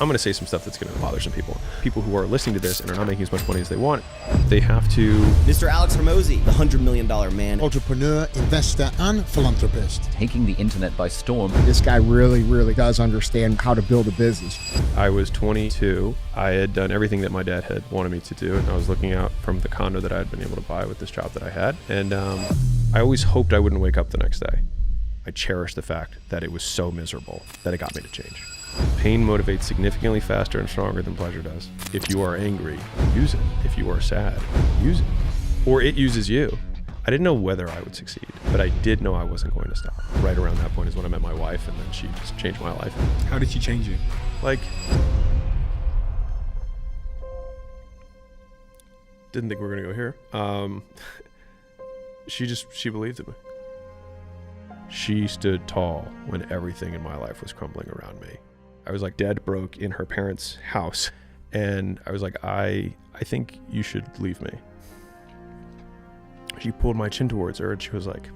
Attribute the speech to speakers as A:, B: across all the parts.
A: I'm going to say some stuff that's going to bother some people. People who are listening to this and are not making as much money as they want, they have to...
B: Mr. Alex Hormozi, the $100 million man.
C: Entrepreneur, investor, and philanthropist.
D: Taking the internet by storm.
C: This guy really does understand how to build a business.
A: I was 22. I had done everything that my dad had wanted me to do, and I was looking out from the condo that I had been able to buy with this job that I had. And I always hoped I wouldn't wake up the next day. I cherished the fact that it was so miserable that it got me to change. Pain motivates significantly faster and stronger than pleasure does. If you are angry, use it. If you are sad, use it. Or it uses you. I didn't know whether I would succeed, but I did know I wasn't going to stop. Right around that point is when I met my wife, and then she just changed my life.
E: How did she change you?
A: Like, didn't think we were gonna go here. She believed in me. She stood tall when everything in my life was crumbling around me. I was like dead broke in her parents' house. And I was like, I think you should leave me. She pulled my chin towards her and she was like,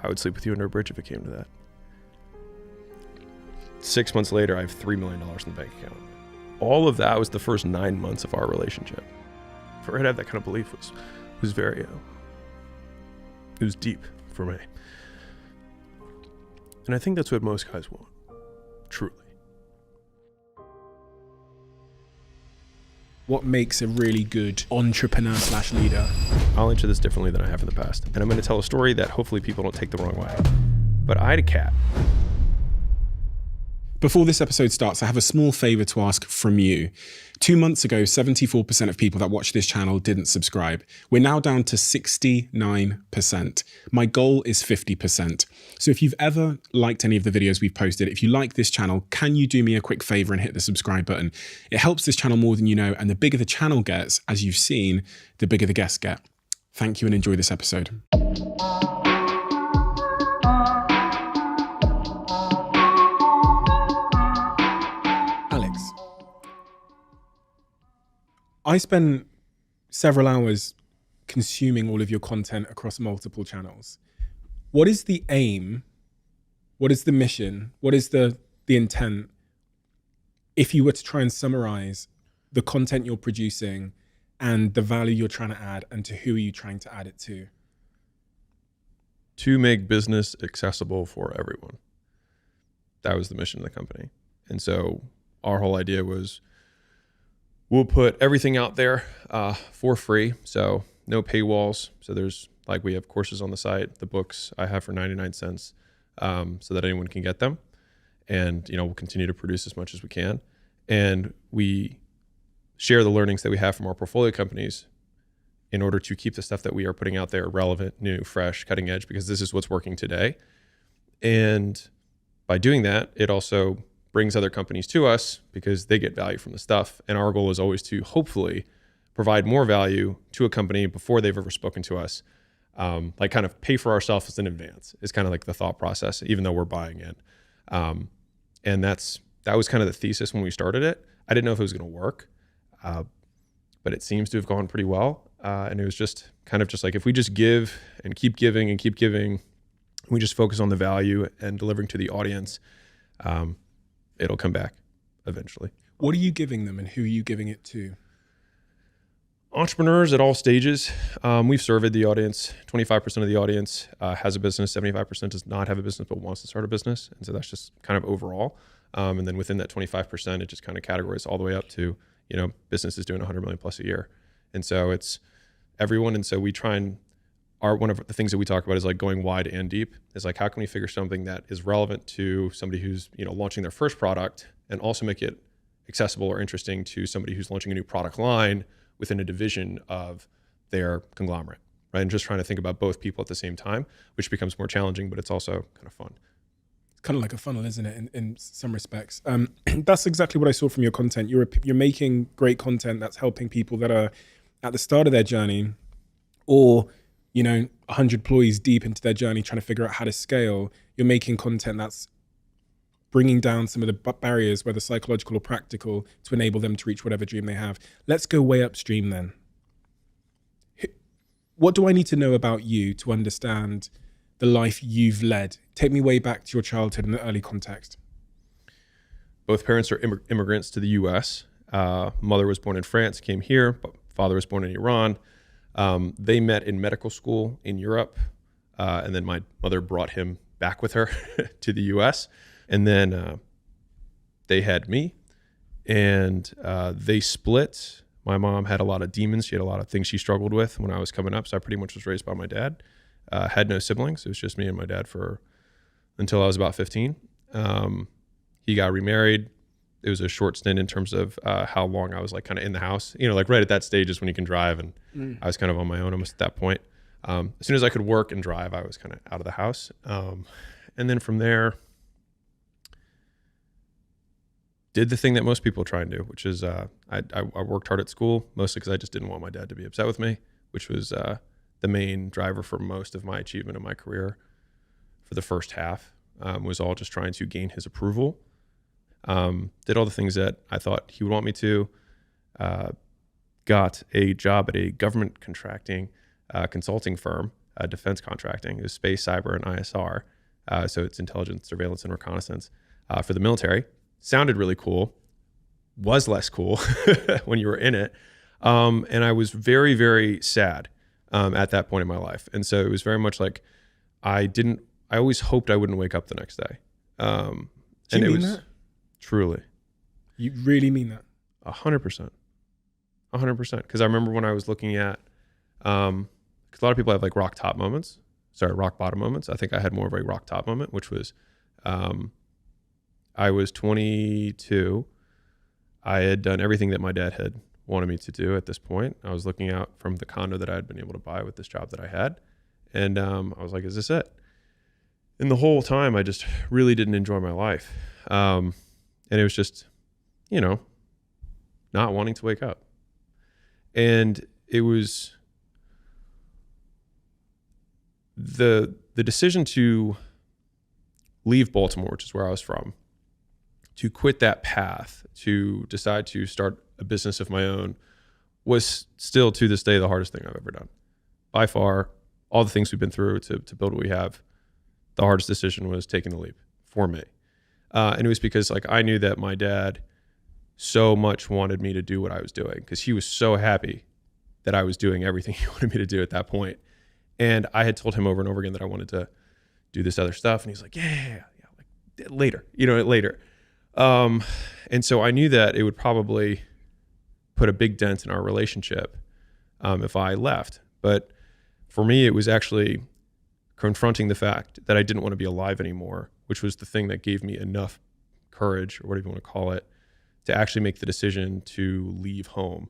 A: I would sleep with you under a bridge if it came to that. 6 months later, I have $3 million in the bank account. All of that was the first 9 months of our relationship. For her to have that kind of belief was very, it was deep for me. And I think that's what most guys want, truly.
E: What makes a really good entrepreneur/leader?
A: I'll answer this differently than I have in the past. And I'm going to tell a story that hopefully people don't take the wrong way. But I had a cat.
E: Before this episode starts, I have a small favor to ask from you. 2 months ago, 74% of people that watch this channel didn't subscribe. We're now down to 69%. My goal is 50%. So if you've ever liked any of the videos we've posted, if you like this channel, can you do me a quick favor and hit the subscribe button? It helps this channel more than you know, and the bigger the channel gets, as you've seen, the bigger the guests get. Thank you and enjoy this episode. I spent several hours consuming all of your content across multiple channels. What is the aim? What is the mission? What is the intent? If you were to try and summarize the content you're producing and the value you're trying to add, and to who are you trying to add it to?
A: To make business accessible for everyone. That was the mission of the company. And so our whole idea was, we'll put everything out there for free. So no paywalls. So there's like, we have courses on the site, the books I have for 99 cents so that anyone can get them. And, we'll continue to produce as much as we can. And we share the learnings that we have from our portfolio companies in order to keep the stuff that we are putting out there relevant, new, fresh, cutting edge, because this is what's working today. And by doing that, it also brings other companies to us because they get value from the stuff. And our goal is always to hopefully provide more value to a company before they've ever spoken to us. Like kind of pay for ourselves in advance is kind of like the thought process, even though we're buying in. And that was kind of the thesis when we started it. I didn't know if it was going to work, but it seems to have gone pretty well. And it was just kind of just like, if we just give and keep giving and keep giving, we just focus on the value and delivering to the audience, it'll come back eventually.
E: What are you giving them and who are you giving it to?
A: Entrepreneurs at all stages. We've surveyed the audience. 25% of the audience has a business. 75% does not have a business but wants to start a business. And so that's just kind of overall. And then within that 25%, it just kind of categorizes all the way up to, businesses doing 100 million plus a year. And so it's everyone. And so we try and one of the things that we talk about is like going wide and deep. Is like, how can we figure something that is relevant to somebody who's, launching their first product, and also make it accessible or interesting to somebody who's launching a new product line within a division of their conglomerate, right? And just trying to think about both people at the same time, which becomes more challenging, but it's also kind of fun.
E: It's kind of like a funnel, isn't it? In some respects. That's exactly what I saw from your content. You're making great content that's helping people that are at the start of their journey, or 100 employees deep into their journey trying to figure out how to scale. You're making content that's bringing down some of the barriers, whether psychological or practical, to enable them to reach whatever dream they have. Let's go way upstream then. What do I need to know about you to understand the life you've led? Take me way back to your childhood and the early context.
A: both parents are immigrants to the U.S. Mother was born in France, came here. But father was born in Iran. They met in medical school in Europe, and then my mother brought him back with her to the U.S. And then they had me, and they split. My mom had a lot of demons. She had a lot of things she struggled with when I was coming up. So I pretty much was raised by my dad. Had no siblings. It was just me and my dad until I was about 15. He got remarried. It was a short stint in terms of how long I was like kind of in the house. You know, like right at that stage is when you can drive, and I was kind of on my own almost at that point. As soon as I could work and drive, I was kind of out of the house. And then from there, did the thing that most people try and do, which is I worked hard at school, mostly because I just didn't want my dad to be upset with me, which was the main driver for most of my achievement in my career for the first half, was all just trying to gain his approval. Did all the things that I thought he would want me to. Got a job at a government contracting consulting firm, defense contracting. It was space, cyber, and ISR. So it's intelligence, surveillance, and reconnaissance for the military. Sounded really cool, was less cool when you were in it. And I was very, very sad at that point in my life. And so it was very much like I always hoped I wouldn't wake up the next day.
F: Do you mean that?
A: Truly.
F: You really mean that?
A: 100%. 100%. Because I remember when I was looking at, because a lot of people have like rock bottom moments. I think I had more of a rock top moment, which was, I was 22. I had done everything that my dad had wanted me to do at this point. I was looking out from the condo that I had been able to buy with this job that I had. And I was like, is this it? And the whole time I just really didn't enjoy my life. And it was just, not wanting to wake up. And it was the decision to leave Baltimore, which is where I was from, to quit that path, to decide to start a business of my own, was still to this day the hardest thing I've ever done. By far, all the things we've been through to build what we have, the hardest decision was taking the leap for me. And it was because like I knew that my dad so much wanted me to do what I was doing, because he was so happy that I was doing everything he wanted me to do at that point. And I had told him over and over again that I wanted to do this other stuff. And he's like, yeah, like later, later. And so I knew that it would probably put a big dent in our relationship if I left. But for me, it was actually confronting the fact that I didn't want to be alive anymore, which was the thing that gave me enough courage, or whatever you want to call it, to actually make the decision to leave home.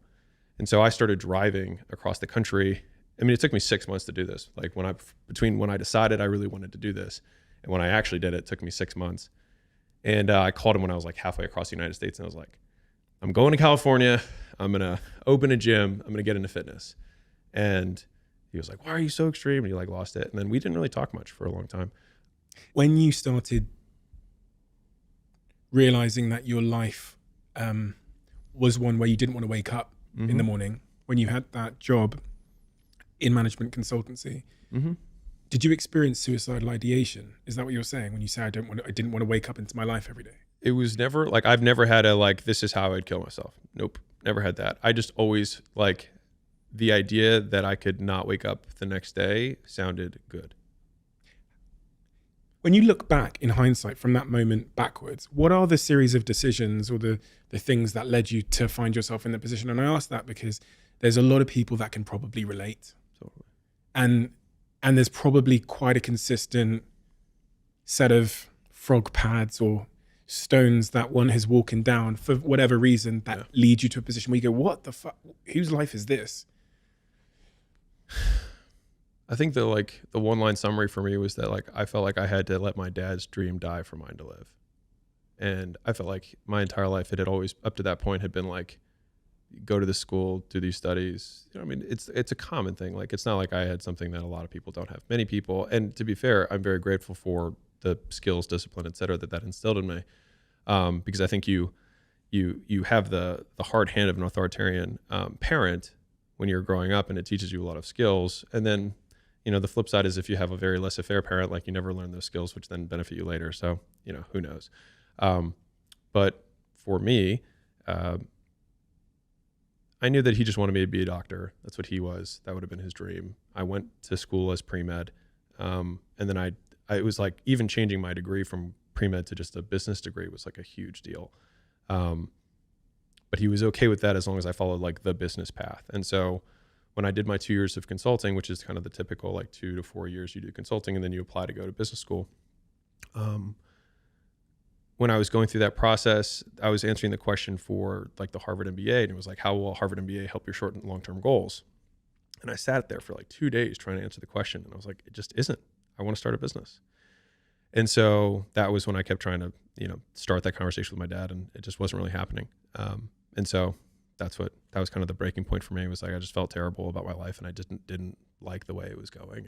A: And so I started driving across the country. I mean, it took me 6 months to do this. Like between when I decided I really wanted to do this and when I actually did it, it took me 6 months. And I called him when I was like halfway across the United States, and I was like, I'm going to California. I'm going to open a gym. I'm going to get into fitness. And he was like, why are you so extreme? And he like lost it. And then we didn't really talk much for a long time.
F: When you started realizing that your life was one where you didn't want to wake up in the morning, when you had that job in management consultancy, did you experience suicidal ideation? Is that what you're saying when you say I didn't want to wake up into my life every day?
A: It was never like, I've never had this is how I'd kill myself. Nope. Never had that. I just always like the idea that I could not wake up the next day sounded good.
F: When you look back in hindsight from that moment backwards, what are the series of decisions or the things that led you to find yourself in that position? And I ask that because there's a lot of people that can probably relate.
A: Totally.
F: And there's probably quite a consistent set of frog pads or stones that one is walking down for whatever reason that lead you to a position where you go, what the fuck? Whose life is this?
A: I think the one line summary for me was that like I felt like I had to let my dad's dream die for mine to live. And I felt like my entire life it had always up to that point had been like, go to this school, do these studies. I mean, it's a common thing. Like it's not like I had something that a lot of people don't have. Many people, and to be fair, I'm very grateful for the skills, discipline, et cetera, that instilled in me. Because I think you have the hard hand of an authoritarian parent when you're growing up, and it teaches you a lot of skills. And then, the flip side is if you have a very laissez-faire parent, like you never learn those skills, which then benefit you later. So, who knows? But for me, I knew that he just wanted me to be a doctor. That's what he was. That would have been his dream. I went to school as pre-med. And then it was like even changing my degree from pre-med to just a business degree was like a huge deal. But he was okay with that as long as I followed like the business path. And so when I did my 2 years of consulting, which is kind of the typical like 2 to 4 years you do consulting and then you apply to go to business school. When I was going through that process, I was answering the question for like the Harvard MBA, and it was like, how will Harvard MBA help your short and long-term goals? And I sat there for like 2 days trying to answer the question. And I was like, it just isn't. I want to start a business. And so that was when I kept trying to, start that conversation with my dad, and it just wasn't really happening. And so that was kind of the breaking point for me. Was like, I just felt terrible about my life, and I didn't like the way it was going.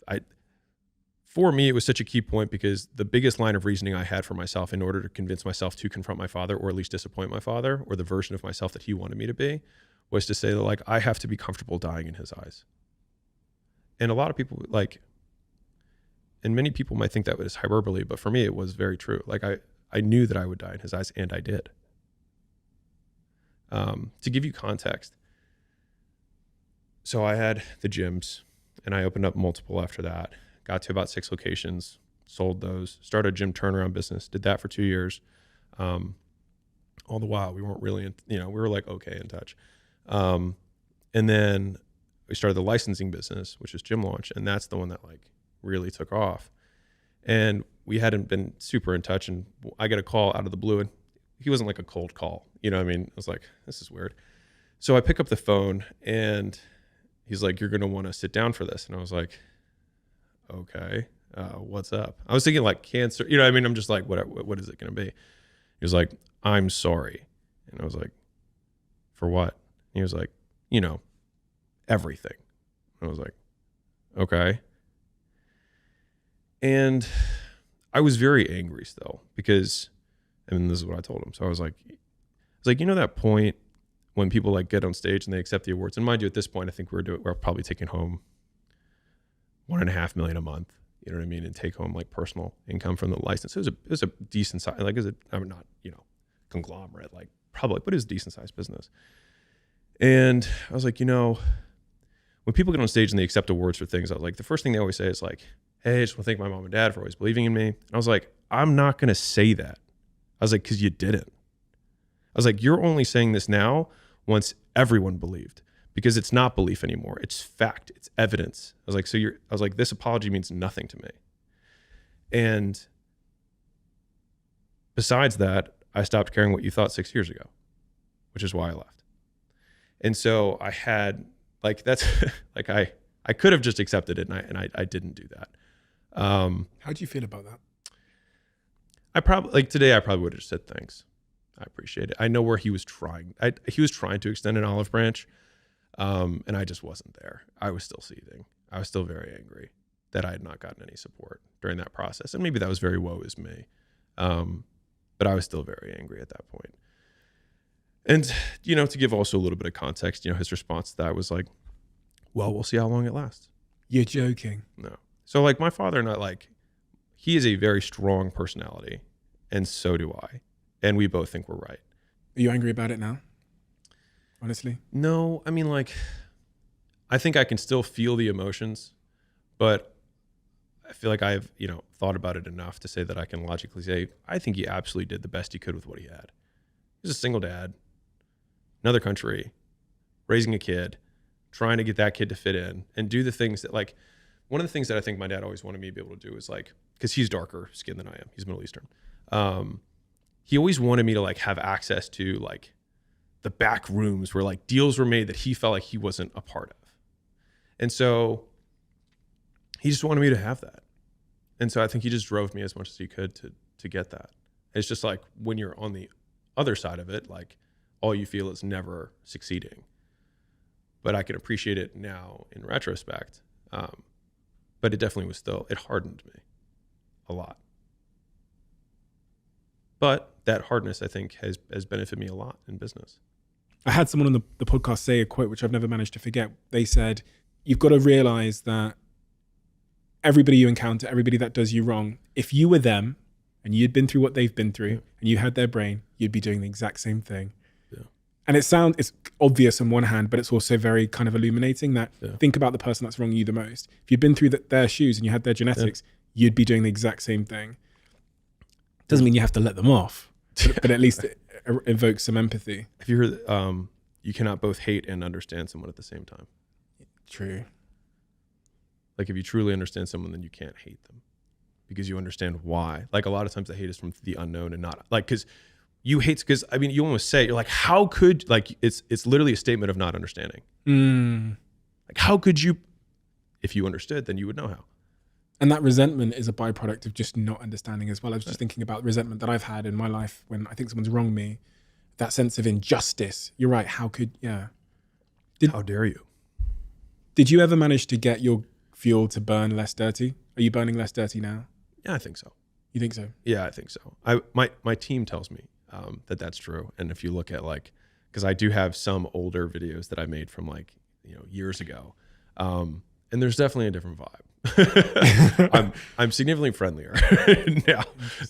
A: And for me, it was such a key point because the biggest line of reasoning I had for myself in order to convince myself to confront my father, or at least disappoint my father, or the version of myself that he wanted me to be, was to say that like, I have to be comfortable dying in his eyes. And a lot of people and many people might think that was hyperbole, but for me, it was very true. Like I knew that I would die in his eyes, and I did. To give you context, so I had the gyms, and I opened up multiple after that, got to about 6 locations, sold those, started a gym turnaround business, did that for 2 years. All the while we weren't really, we were like, okay, in touch. And then we started the licensing business, which is Gym Launch. And that's the one that like really took off. And we hadn't been super in touch. And I get a call out of the blue, and he wasn't like a cold call. You know what I mean? I was like, this is weird. So I pick up the phone, and he's like, you're going to want to sit down for this. And I was like, okay, what's up? I was thinking like cancer, I'm just like, what is it going to be? He was like, I'm sorry. And I was like, for what? And he was like, everything. I was like, okay. And I was very angry still because, this is what I told him. So I was like, that point when people like get on stage and they accept the awards, and mind you, at this point, I think we're probably taking home $1.5 million a month, you know what I mean? And take home like personal income from the license. It was a decent size, like, I'm not, conglomerate, like public, but it was a decent sized business. And I was like, when people get on stage and they accept awards for things, I was like, the first thing they always say is like, hey, I just want to thank my mom and dad for always believing in me. And I was like, I'm not going to say that. I was like, because you didn't. I was like, you're only saying this now once everyone believed, because it's not belief anymore. It's fact. It's evidence. I was like, this apology means nothing to me. And besides that, I stopped caring what you thought 6 years ago, which is why I left. And so I had like, that's like, I could have just accepted it, and I didn't do that.
F: How do you feel about that?
A: Today I probably would have just said thanks. I appreciate it. I know where he was trying. He was trying to extend an olive branch, and I just wasn't there. I was still seething. I was still very angry that I had not gotten any support during that process. And maybe that was very woe is me. But I was still very angry at that point. And, to give also a little bit of context, his response to that was like, well, we'll see how long it lasts.
F: You're joking.
A: No. So like my father and I, like, he is a very strong personality, and so do I. And we both think we're right.
F: Are you angry about it now? Honestly?
A: No, I think I can still feel the emotions, but I feel like I've, thought about it enough to say that I can logically say, I think he absolutely did the best he could with what he had. He was a single dad, another country, raising a kid, trying to get that kid to fit in and do the things that, like, one of the things that I think my dad always wanted me to be able to do is like, because he's darker skinned than I am, he's Middle Eastern. He always wanted me to like have access to like the back rooms where like deals were made that he felt like he wasn't a part of. And so he just wanted me to have that. And so I think he just drove me as much as he could to get that. It's just like when you're on the other side of it, like all you feel is never succeeding. But I can appreciate it now in retrospect. But it definitely was it hardened me a lot. But that hardness, I think, has benefited me a lot in business.
F: I had someone on the podcast say a quote, which I've never managed to forget. They said, you've got to realize that everybody you encounter, everybody that does you wrong, if you were them and you'd been through what they've been through and you had their brain, you'd be doing the exact same thing. And it's obvious on one hand, but it's also very kind of illuminating that think about the person that's wronging you the most. If you've been through their shoes and you had their genetics, you'd be doing the exact same thing. Doesn't mean you have to let them off, but at least it evokes some empathy.
A: Have you heard you cannot both hate and understand someone at the same time?
F: True.
A: Like if you truly understand someone, then you can't hate them because you understand why. Like a lot of times the hate is from the unknown and not like, because you hate, because I mean, you almost say, you're like, how could, like, it's literally a statement of not understanding. Like, how could you, if you understood, then you would know how.
F: And that resentment is a byproduct of just not understanding as well. I was just thinking about resentment that I've had in my life when I think someone's wronged me, that sense of injustice. You're right. How could,
A: How dare you?
F: Did you ever manage to get your fuel to burn less dirty? Are you burning less dirty now?
A: Yeah, I think so.
F: You think so?
A: Yeah, I think so. My team tells me that's true. And if you look at like, because I do have some older videos that I made from like, years ago, and there's definitely a different vibe. I'm significantly friendlier now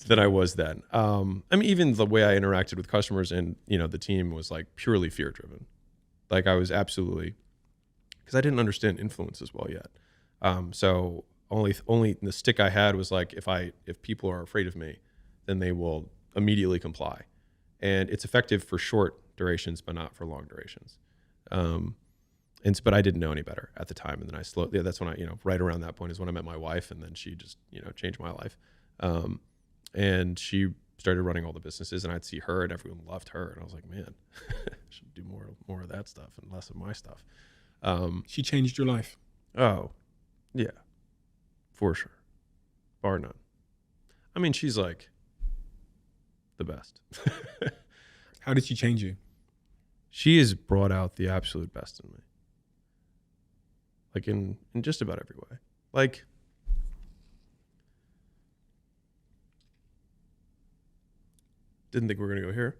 A: than I was then. I mean, even the way I interacted with customers and the team was like purely fear driven. Like I was absolutely, because I didn't understand influence as well yet. So only the stick I had was like, if people are afraid of me, then they will immediately comply. And it's effective for short durations, but not for long durations. But I didn't know any better at the time. And then I slowly, that's when I, right around that point is when I met my wife, and then she just, changed my life. And she started running all the businesses, and I'd see her and everyone loved her. And I was like, man, I should do more of that stuff and less of my stuff.
F: She changed your life.
A: Oh, yeah, for sure. Bar none. I mean, she's like the best.
F: How did she change you?
A: She has brought out the absolute best in me. Like in just about every way. Like, didn't think we were going to go here.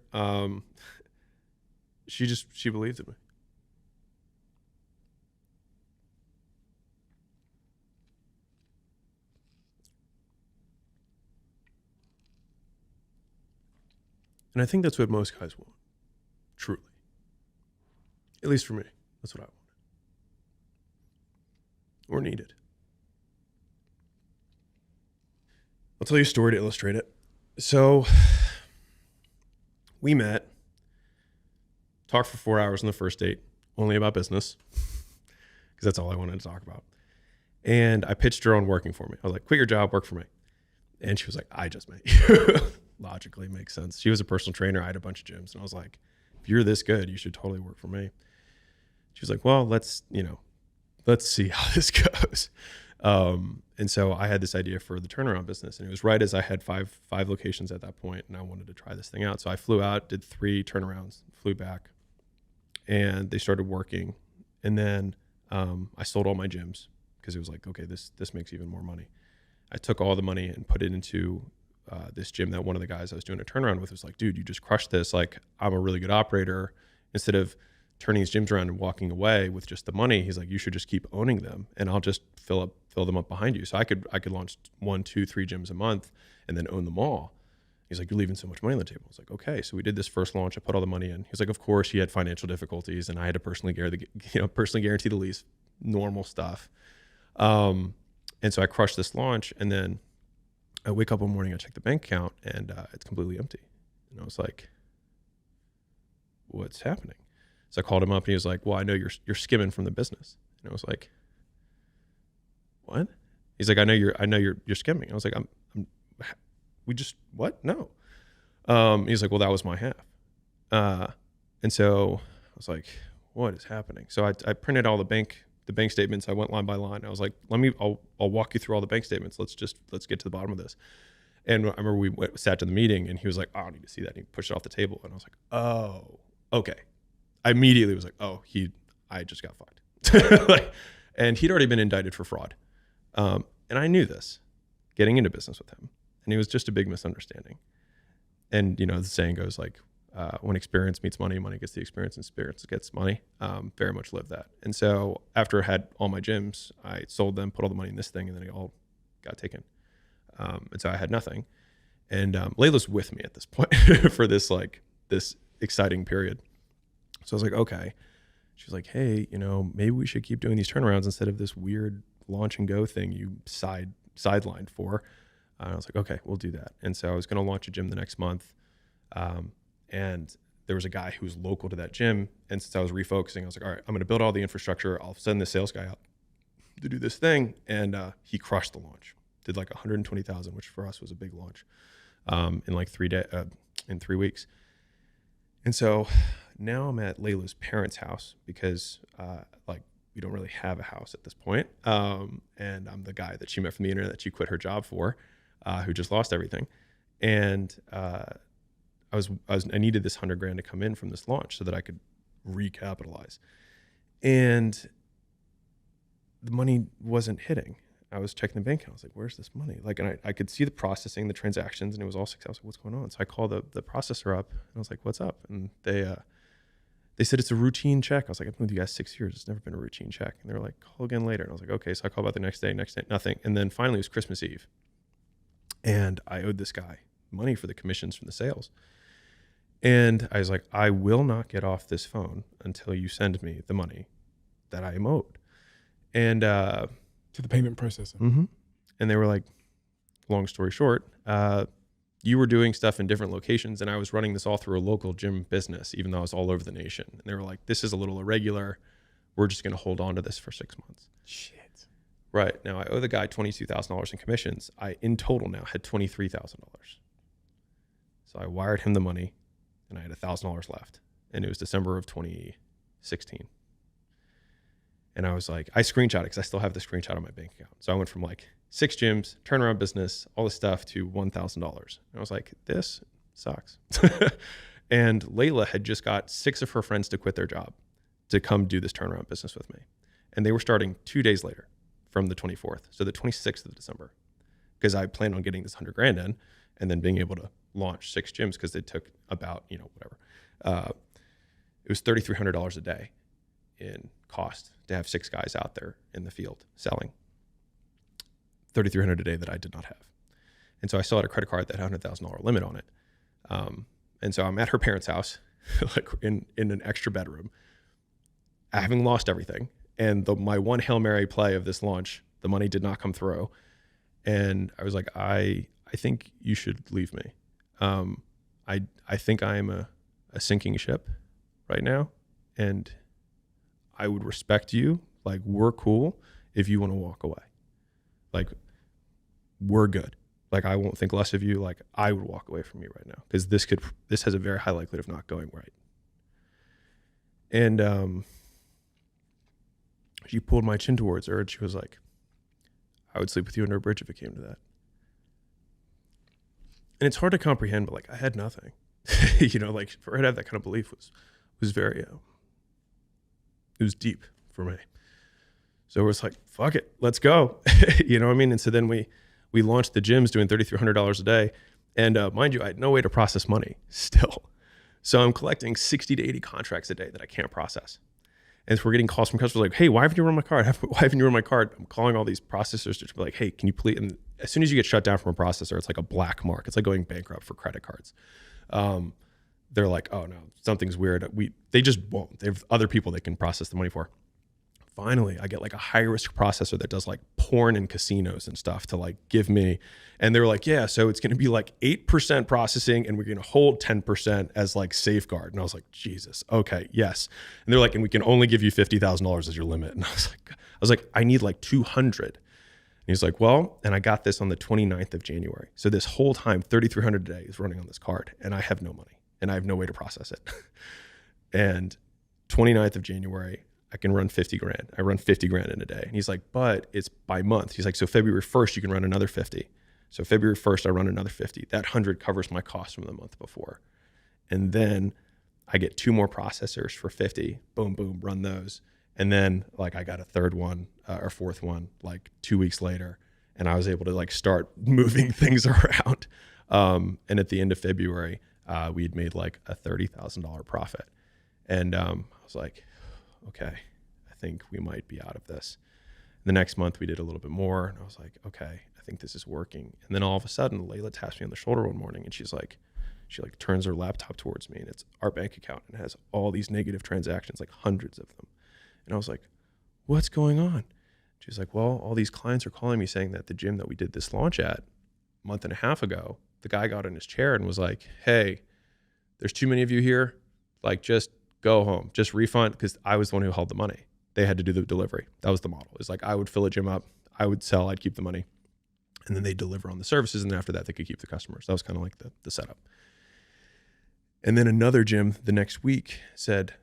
A: She believed in me. And I think that's what most guys want. Truly. At least for me. That's what I want. Or needed. I'll tell you a story to illustrate it. So we met, talked for 4 hours on the first date, only about business, because that's all I wanted to talk about. And I pitched her on working for me. I was like, quit your job, work for me. And she was like, I just met you. Logically makes sense. She was a personal trainer. I had a bunch of gyms. And I was like, if you're this good, you should totally work for me. She was like, well, let's see how this goes. And so I had this idea for the turnaround business, and it was right as I had five locations at that point, and I wanted to try this thing out. So I flew out, did 3 turnarounds, flew back, and they started working. And then I sold all my gyms because it was like, okay, this makes even more money. I took all the money and put it into this gym that one of the guys I was doing a turnaround with was like, dude, you just crushed this. Like, I'm a really good operator. Instead of turning his gyms around and walking away with just the money, he's like, you should just keep owning them, and I'll just fill them up behind you. So I could launch 1, 2, 3 gyms a month and then own them all. He's like, you're leaving so much money on the table. I was like, okay. So we did this first launch. I put all the money in. He's like, of course, he had financial difficulties, and I had to personally guarantee the lease, normal stuff. And so I crushed this launch, and then I wake up one morning, I check the bank account, and it's completely empty. And I was like, what's happening? So I called him up, and he was like, well, I know you're skimming from the business. And I was like, what? He's like, I know you're skimming. I was like, what? No. He's like, well, that was my half. And so I was like, what is happening? So I printed all the bank statements. I went line by line. I was like, I'll walk you through all the bank statements. Let's get to the bottom of this. And I remember we sat to the meeting, and he was like, I don't need to see that. And he pushed it off the table. And I was like, oh, okay. I immediately was like, oh, I just got fucked. And he'd already been indicted for fraud. And I knew this getting into business with him. And it was just a big misunderstanding. And, the saying goes like, when experience meets money, money gets the experience, and experience gets money. Very much lived that. And so after I had all my gyms, I sold them, put all the money in this thing, and then it all got taken. And so I had nothing. And Layla's with me at this point for this exciting period. So I was like, okay. She was like, hey, maybe we should keep doing these turnarounds instead of this weird launch and go thing you sidelined for. I was like, okay, we'll do that. And so I was going to launch a gym the next month. And there was a guy who was local to that gym. And since I was refocusing, I was like, all right, I'm going to build all the infrastructure. I'll send the sales guy out to do this thing. And he crushed the launch, did like 120,000, which for us was a big launch, in like 3 weeks. And so now I'm at Layla's parents' house because we don't really have a house at this point. And I'm the guy that she met from the internet that she quit her job for, who just lost everything. And I needed this $100,000 to come in from this launch so that I could recapitalize. And the money wasn't hitting. I was checking the bank account. I was like, where's this money? And I could see the processing, the transactions, and it was all successful. What's going on? So I called the processor up and I was like, what's up? And they said it's a routine check. I was like, I've been with you guys 6 years. It's never been a routine check. And they were like, call again later. And I was like, okay. So I called about the next day, nothing. And then finally it was Christmas Eve. And I owed this guy money for the commissions from the sales. And I was like, I will not get off this phone until you send me the money that I am owed. And
F: To the payment processor.
A: mm-hmm. And they were like, long story short, you were doing stuff in different locations and I was running this all through a local gym business, even though I was all over the nation. And they were like, this is a little irregular. We're just going to hold on to this for 6 months.
F: Shit.
A: Right. Now I owe the guy $22,000 in commissions. I, in total now, had $23,000. So I wired him the money and I had $1,000 left. And it was December of 2016. And I was like, I screenshot it because I still have the screenshot on my bank account. So I went from like 6 gyms, turnaround business, all this stuff to $1,000. And I was like, this sucks. And Layla had just got 6 of her friends to quit their job to come do this turnaround business with me. And they were starting 2 days later from the 24th. So the 26th of December, because I planned on getting this $100,000 in and then being able to launch 6 gyms because it took about, whatever. It was $3,300 a day in cost to have 6 guys out there in the field selling. $3,300 a day that I did not have. And so I still had a credit card that had a $100,000 limit on it. And so I'm at her parents' house, like in an extra bedroom, having lost everything. And my one Hail Mary play of this launch, the money did not come through. And I was like, I think you should leave me. I think I am a sinking ship right now. And I would respect you. Like, we're cool if you want to walk away. Like, we're good. Like, I won't think less of you. Like, I would walk away from you right now because this has a very high likelihood of not going right. And she pulled my chin towards her and she was like, I would sleep with you under a bridge if it came to that. And it's hard to comprehend, but like, I had nothing. Like, for her to have that kind of belief was very, it was deep for me. So it was like, fuck it, let's go. You know what I mean? And so then we launched the gyms doing $3,300 a day. And mind you, I had no way to process money still. So I'm collecting 60 to 80 contracts a day that I can't process. And so we're getting calls from customers like, hey, why haven't you run my card? Why haven't you run my card? I'm calling all these processors to be like, hey, can you please? And as soon as you get shut down from a processor, it's like a black mark. It's like going bankrupt for credit cards. They're like, oh no, something's weird. They just won't. They have other people they can process the money for. Finally, I get like a high risk processor that does like porn and casinos and stuff to like give me. And they were like, yeah, so it's going to be like 8% processing and we're going to hold 10% as like safeguard. And I was like, Jesus, okay, yes. And they're like, and we can only give you $50,000 as your limit. And I was like, I need like 200. And he's like, well, and I got this on the 29th of January. So this whole time, $3,300 a day is running on this card and I have no money and I have no way to process it. And 29th of January, I can run 50 grand. I run 50 grand in a day. And he's like, but it's by month. He's like, so February 1st, you can run another 50. So February 1st, I run another 50. That 100 covers my cost from the month before. And then I get 2 more processors for 50. Boom, boom, run those. And then like I got a third one or fourth one like 2 weeks later. And I was able to like start moving things around. And at the end of February, we had made like a $30,000 profit. And I was like, okay, I think we might be out of this. The next month we did a little bit more and I was like, okay, I think this is working. And then all of a sudden, Layla taps me on the shoulder one morning, and she turns her laptop towards me, and it's our bank account, and it has all these negative transactions, like hundreds of them. And I was like, what's going on? She's like, well, all these clients are calling me saying that the gym that we did this launch at a month and a half ago, the guy got in his chair and was like, hey, there's too many of you here. Like, just go home, just refund. Because I was the one who held the money. They had to do the delivery. That was the model. It's like, I would fill a gym up, I would sell, I'd keep the money, and then they deliver on the services. And after that, they could keep the customers. That was kind of like the setup. And then another gym the next week said,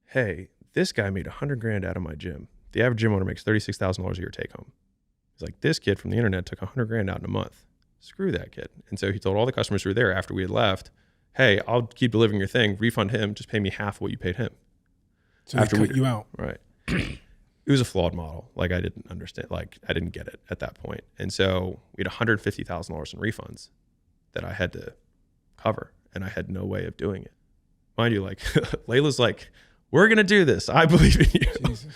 A: hey, this guy made $100,000 out of my gym. The average gym owner makes $36,000 a year take home. He's like, this kid from the internet took $100,000 out in a month. Screw that kid. And so he told all the customers who were there after we had left, hey, I'll keep delivering your thing, refund him, just pay me half of what you paid him.
F: So they cut you out.
A: Right. It was a flawed model. Like, I didn't understand, like, I didn't get it at that point. And so we had $150,000 in refunds that I had to cover, and I had no way of doing it. Mind you, like, Layla's like, we're going to do this. I believe in you. Jesus.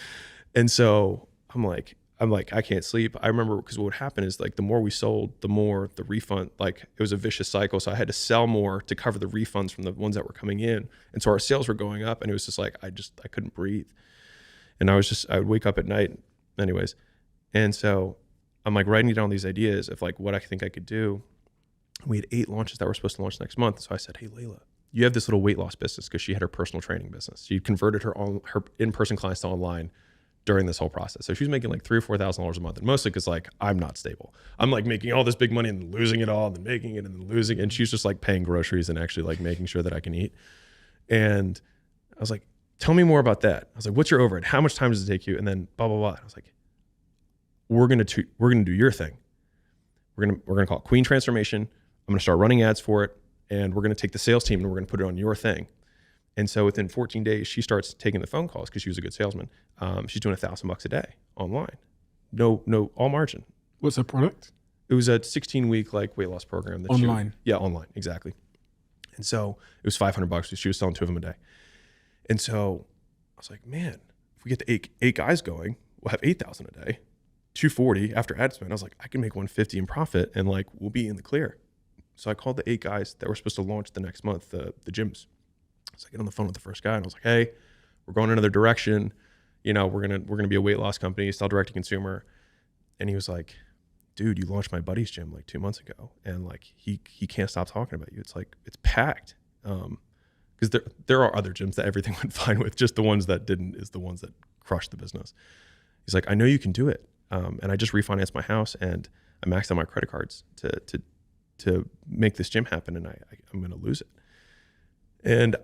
A: And so I'm like, I can't sleep. I remember, because what would happen is, like, the more we sold, the more the refund, like, it was a vicious cycle. So I had to sell more to cover the refunds from the ones that were coming in. And so our sales were going up, and it was just like, I couldn't breathe. And I would wake up at night anyways. And so I'm like writing down these ideas of like what I think I could do. We had 8 launches that were supposed to launch next month. So I said, hey, Layla, you have this little weight loss business, because she had her personal training business. She converted her in-person clients to online during this whole process. So she was making like $3,000 or $4,000 a month, and mostly because, like, I'm not stable. I'm like making all this big money and then losing it all, and then making it and then losing it. And she's just like paying groceries and actually like making sure that I can eat. And I was like, tell me more about that. I was like, what's your overhead? How much time does it take you? And then blah, blah, blah. I was like, we're gonna do your thing. We're gonna call it Queen Transformation. I'm gonna start running ads for it, and we're gonna take the sales team and we're gonna put it on your thing. And so within 14 days, she starts taking the phone calls, because she was a good salesman. She's doing $1,000 a day online. No, all margin.
F: What's the product?
A: It was a 16-week like weight loss program. That
F: online.
A: Online, exactly. And so it was $500. She was selling 2 of them a day. And so I was like, man, if we get the eight guys going, we'll have 8,000 a day, 240 after ad spend. I was like, I can make 150 in profit, and like we'll be in the clear. So I called the 8 guys that were supposed to launch the next month, the gyms. So I get on the phone with the first guy, and I was like, hey, we're going another direction. You know, we're gonna be a weight loss company, sell direct to consumer. And he was like, dude, you launched my buddy's gym like 2 months ago, and like he can't stop talking about you. It's like, it's packed. Because there are other gyms that everything went fine with. Just the ones that didn't is the ones that crushed the business. He's like, I know you can do it. And I just refinanced my house, and I maxed out my credit cards to make this gym happen, and I'm going to lose it. And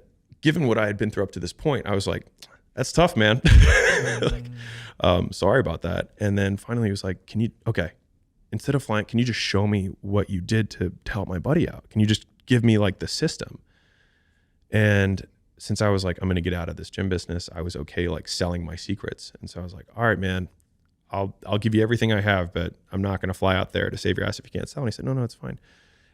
A: given what I had been through up to this point, I was like, that's tough, man. Like, sorry about that. And then finally he was like, instead of flying, can you just show me what you did to help my buddy out? Can you just give me like the system? And since I was like, I'm going to get out of this gym business, I was okay like selling my secrets. And so I was like, all right, man, I'll give you everything I have, but I'm not going to fly out there to save your ass if you can't sell. And he said, no, it's fine.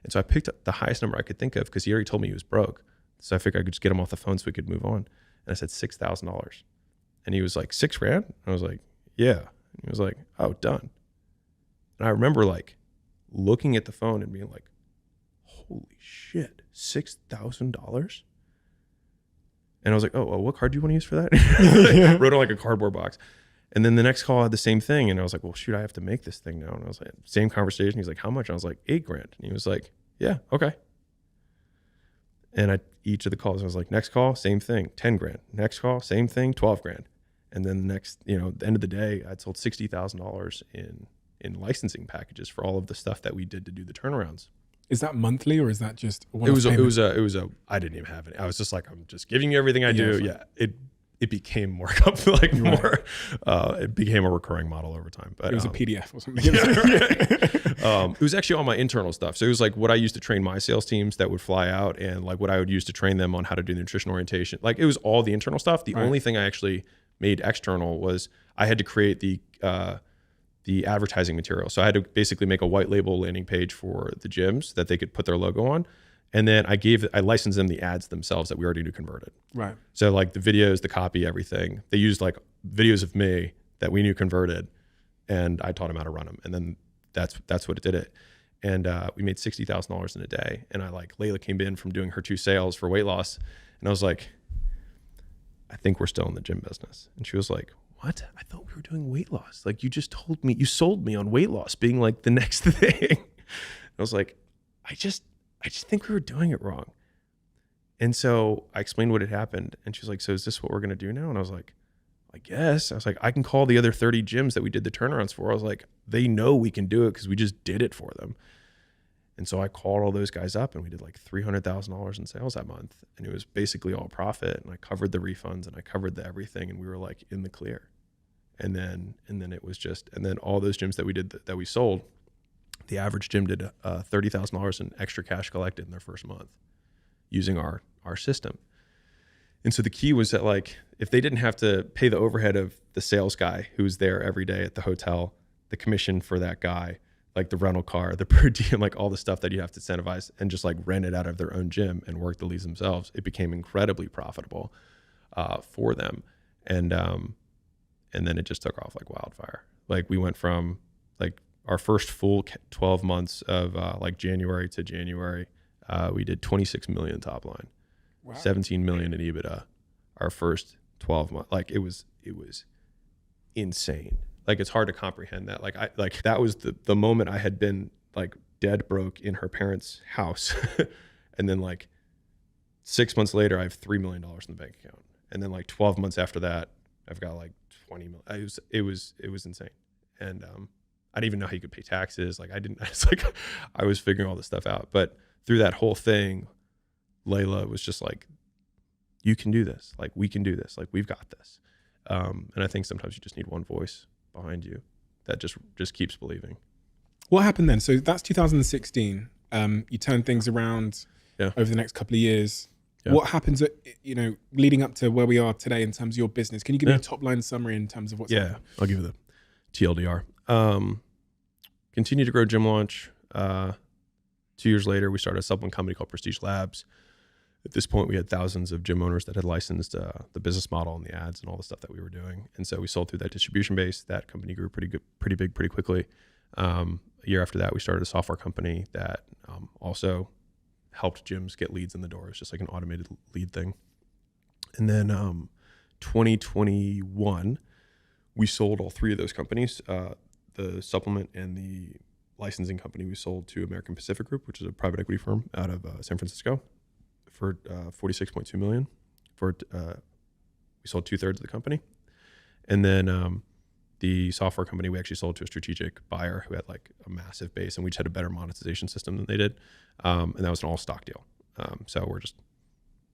A: And so I picked up the highest number I could think of, because he already told me he was broke. So I figured I could just get him off the phone so we could move on. And I said $6,000. And he was like, $6,000? I was like, yeah. And he was like, oh, done. And I remember like looking at the phone and being like, holy shit, $6,000? And I was like, oh, what card do you want to use for that? Like, wrote on like a cardboard box. And then the next call I had the same thing. And I was like, well, shoot, I have to make this thing now. And I was like, same conversation. He's like, how much? I was like, $8,000. And he was like, yeah, okay. And each of the calls, I was like, next call, same thing, $10,000. Next call, same thing, $12,000. And then the next, at the end of the day, I'd sold $60,000 in licensing packages for all of the stuff that we did to do the turnarounds.
F: Is that monthly, or is that just
A: it was a I didn't even have it. I was just like, I'm just giving you everything I do. Yeah. It became more like more it became a recurring model over time. But
F: it was a PDF or something.
A: Yeah, right. It was actually all my internal stuff. So it was like what I used to train my sales teams that would fly out, and like what I would use to train them on how to do the nutrition orientation. Like it was all the internal stuff. The only thing I actually made external was I had to create the advertising material. So I had to basically make a white label landing page for the gyms that they could put their logo on. And then I licensed them the ads themselves that we already knew converted.
F: Right.
A: So like the videos, the copy, everything. They used like videos of me that we knew converted, and I taught them how to run them. And then that's what it did it. And we made $60,000 in a day. And Layla came in from doing her 2 sales for weight loss. And I was like, I think we're still in the gym business. And she was like, what? I thought we were doing weight loss. Like, you just told me, you sold me on weight loss being like the next thing. I was like, I just think we were doing it wrong. And so I explained what had happened. And she was like, so is this what we're going to do now? And I was like, I guess. I was like, I can call the other 30 gyms that we did the turnarounds for. I was like, they know we can do it because we just did it for them. And so I called all those guys up and we did like $300,000 in sales that month. And it was basically all profit. And I covered the refunds and I covered the everything. And we were like in the clear. And then it was just, and then all those gyms that we did that we sold, the average gym did $30,000 in extra cash collected in their first month using our system. And so the key was that, like, if they didn't have to pay the overhead of the sales guy who's there every day at the hotel, the commission for that guy, like the rental car, the per diem, like all the stuff that you have to incentivize, and just like rent it out of their own gym and work the leads themselves, it became incredibly profitable for them. And then it just took off like wildfire. Like, we went from like our first full 12 months of like January to January, we did 26 million top line. Wow. 17 million in EBITDA our first 12 months. Like, it was insane. Like, it's hard to comprehend that. Like that was the moment I had been like dead broke in her parents' house. And then like 6 months later, I have $3 million in the bank account. And then like 12 months after that, I've got like 20 million. It was insane. And I didn't even know how you could pay taxes. Like, I was figuring all this stuff out. But through that whole thing, Layla was just like, you can do this. Like, we can do this. Like, we've got this. And I think sometimes you just need one voice behind you that just keeps believing.
F: What happened then? So that's 2016. You turned things around over the next couple of years. Yeah. What happens, leading up to where we are today in terms of your business? Can you give me a top line summary in terms of what's happening?
A: I'll give you the TLDR. Continue to grow Gym Launch. 2 years later, we started a supplement company called Prestige Labs. At this point, we had thousands of gym owners that had licensed the business model and the ads and all the stuff that we were doing. And so we sold through that distribution base. That company grew pretty big, pretty quickly. A year after that, we started a software company that also helped gyms get leads in the door. It's just like an automated lead thing. And then 2021, we sold all 3 of those companies. The supplement and the licensing company we sold to American Pacific Group, which is a private equity firm out of San Francisco, for $46.2 million. We sold 2/3 of the company. And then the software company we actually sold to a strategic buyer who had like a massive base, and we just had a better monetization system than they did. And that was an all stock deal. So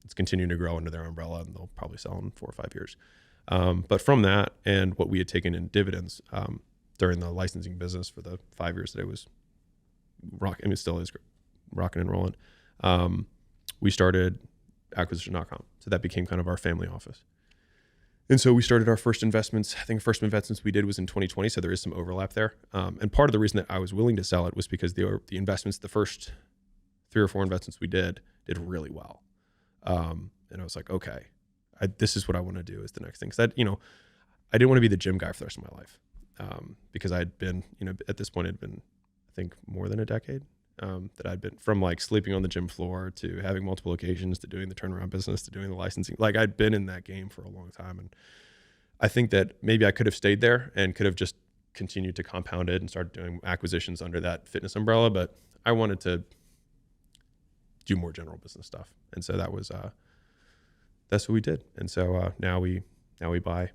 A: it's continuing to grow under their umbrella, and they'll probably sell in 4 or 5 years. But from that and what we had taken in dividends during the licensing business for the 5 years that it was rocking, I mean, it still is rocking and rolling, we started acquisition.com. So that became kind of our family office. And so we started our first investments. I think the first investments we did was in 2020. So there is some overlap there. And part of the reason that I was willing to sell it was because the investments, the first 3 or 4 investments we did really well. And I was like, okay, this is what I want to do is the next thing. Cause I didn't want to be the gym guy for the rest of my life. Because I'd been, at this point, it'd been, I think, more than a decade that I'd been, from like sleeping on the gym floor to having multiple locations to doing the turnaround business to doing the licensing. Like, I'd been in that game for a long time. And I think that maybe I could have stayed there and could have just continued to compound it and started doing acquisitions under that fitness umbrella. But I wanted to do more general business stuff. And so that was, that's what we did. And so now we buy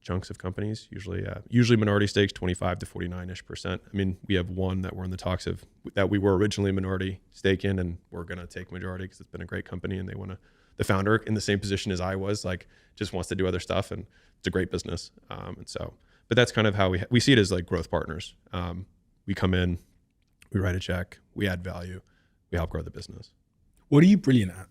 A: chunks of companies, usually minority stakes, 25 to 49-ish%. I mean, we have one that we're in the talks of that we were originally minority stake in, and we're going to take majority because it's been a great company, and the founder in the same position as I was, like, just wants to do other stuff, and it's a great business. But that's kind of how we see it as like growth partners. We come in, we write a check, we add value, we help grow the business.
F: What are you brilliant at?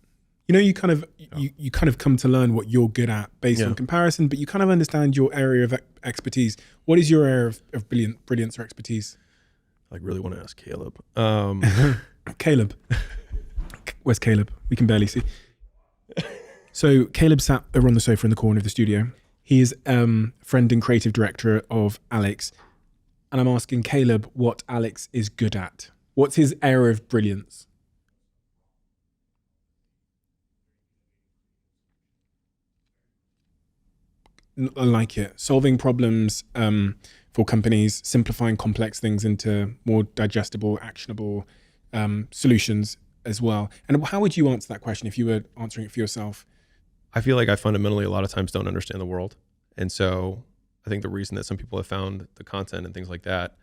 F: You kind of come to learn what you're good at based on comparison, but you kind of understand your area of expertise. What is your area of brilliance or expertise?
A: I really want to ask Caleb.
F: Caleb. Where's Caleb? We can barely see. So Caleb sat over on the sofa in the corner of the studio. He is friend and creative director of Alex. and I'm asking Caleb what Alex is good at. What's his area of brilliance? I like it. Solving problems for companies, simplifying complex things into more digestible, actionable solutions as well. And how would you answer that question if you were answering it for yourself?
A: I feel like I fundamentally a lot of times don't understand the world. And so I think the reason that some people have found the content and things like that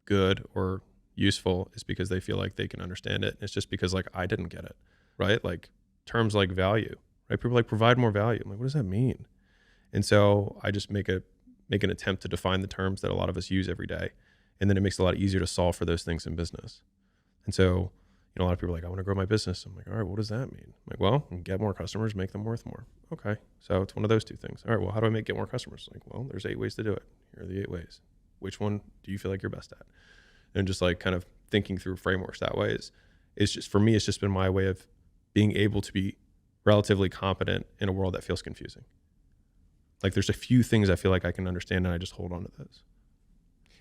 A: good or useful is because they feel like they can understand it. And it's just because like I didn't get it, right? Like terms like value, right? People are like provide more value. I'm like, what does that mean? And so I just make an attempt to define the terms that a lot of us use every day. And then it makes it a lot easier to solve for those things in business. And so, a lot of people are like, I want to grow my business. I'm like, all right, what does that mean? I'm like, well, get more customers, make them worth more. Okay. So it's one of those two things. All right, well, how do I get more customers? Like, well, there's 8 ways to do it. Here are the 8 ways. Which one do you feel like you're best at? And just like kind of thinking through frameworks that way is just, for me, it's just been my way of being able to be relatively competent in a world that feels confusing. Like there's a few things I feel like I can understand and I just hold on to those.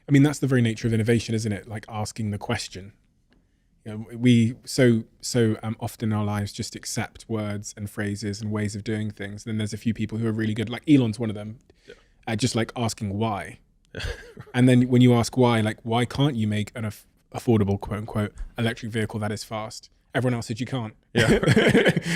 F: I mean, that's the very nature of innovation, isn't it? Like asking the question. We so often in our lives just accept words and phrases and ways of doing things. And then there's a few people who are really good, like Elon's one of them, at just like asking why. And then when you ask why, like, why can't you make an affordable, quote unquote, electric vehicle that is fast? Everyone else said you can't.
A: Yeah.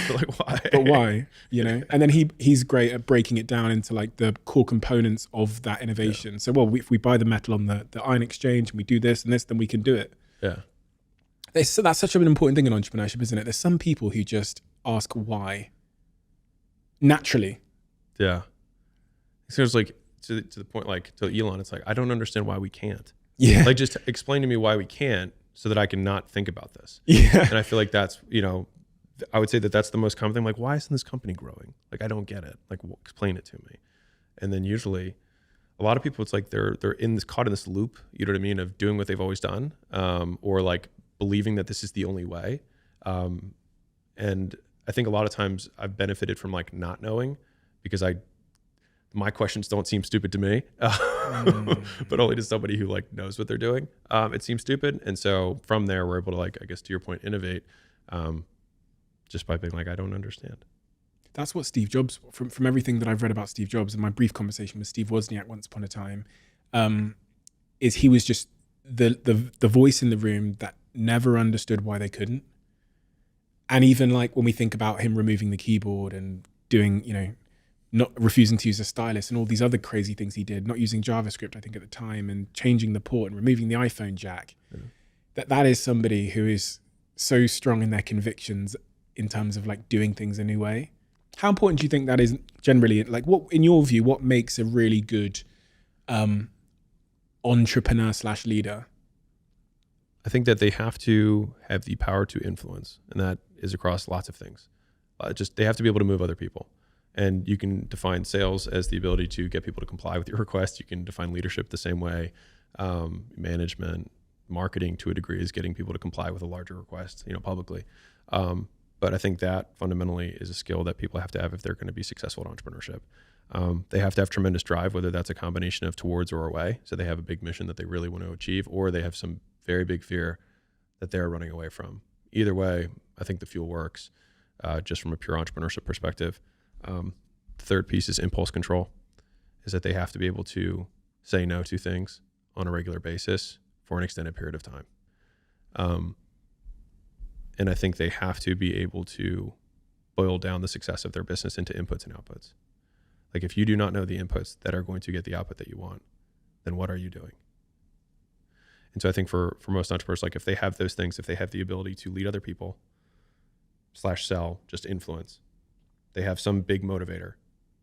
A: Like why?
F: But why? And then he's great at breaking it down into like the core components of that innovation. Yeah. So, well, if we buy the metal on the iron exchange and we do this and this, then we can do it.
A: Yeah.
F: That's such an important thing in entrepreneurship, isn't it? There's some people who just ask why naturally.
A: Yeah. So it's like to the point, like to Elon, it's like, I don't understand why we can't.
F: Yeah.
A: Like just explain to me why we can't so that I can not think about this.
F: Yeah.
A: And I feel like that's, I would say that that's the most common thing. Like, why isn't this company growing? Like, I don't get it. Like, explain it to me. And then usually a lot of people, it's like they're caught in this loop, you know what I mean, of doing what they've always done, or like believing that this is the only way. And I think a lot of times I've benefited from like not knowing because my questions don't seem stupid to me, but only to somebody who like knows what they're doing. It seems stupid. And so from there, we're able to like, I guess to your point, innovate just by being like, I don't understand.
F: That's what Steve Jobs, from everything that I've read about Steve Jobs and my brief conversation with Steve Wozniak once upon a time, is he was just the voice in the room that never understood why they couldn't. And even like when we think about him removing the keyboard and doing, not refusing to use a stylus and all these other crazy things he did, not using JavaScript, I think at the time, and changing the port and removing the iPhone jack, that is somebody who is so strong in their convictions in terms of like doing things a new way. How important do you think that is generally? Like, what, in your view, what makes a really good entrepreneur / leader?
A: I think that they have to have the power to influence, and that is across lots of things. They have to be able to move other people. And you can define sales as the ability to get people to comply with your request. You can define leadership the same way. Management, marketing to a degree is getting people to comply with a larger request, publicly. But I think that fundamentally is a skill that people have to have if they're going to be successful at entrepreneurship. They have to have tremendous drive, whether that's a combination of towards or away. So they have a big mission that they really want to achieve, or they have some very big fear that they're running away from. Either way, I think the fuel works just from a pure entrepreneurship perspective. The third piece is impulse control, is that they have to be able to say no to things on a regular basis for an extended period of time. And I think they have to be able to boil down the success of their business into inputs and outputs. Like if you do not know the inputs that are going to get the output that you want, then what are you doing? And so I think for most entrepreneurs, like if they have those things, if they have the ability to lead other people / sell, just influence, they have some big motivator.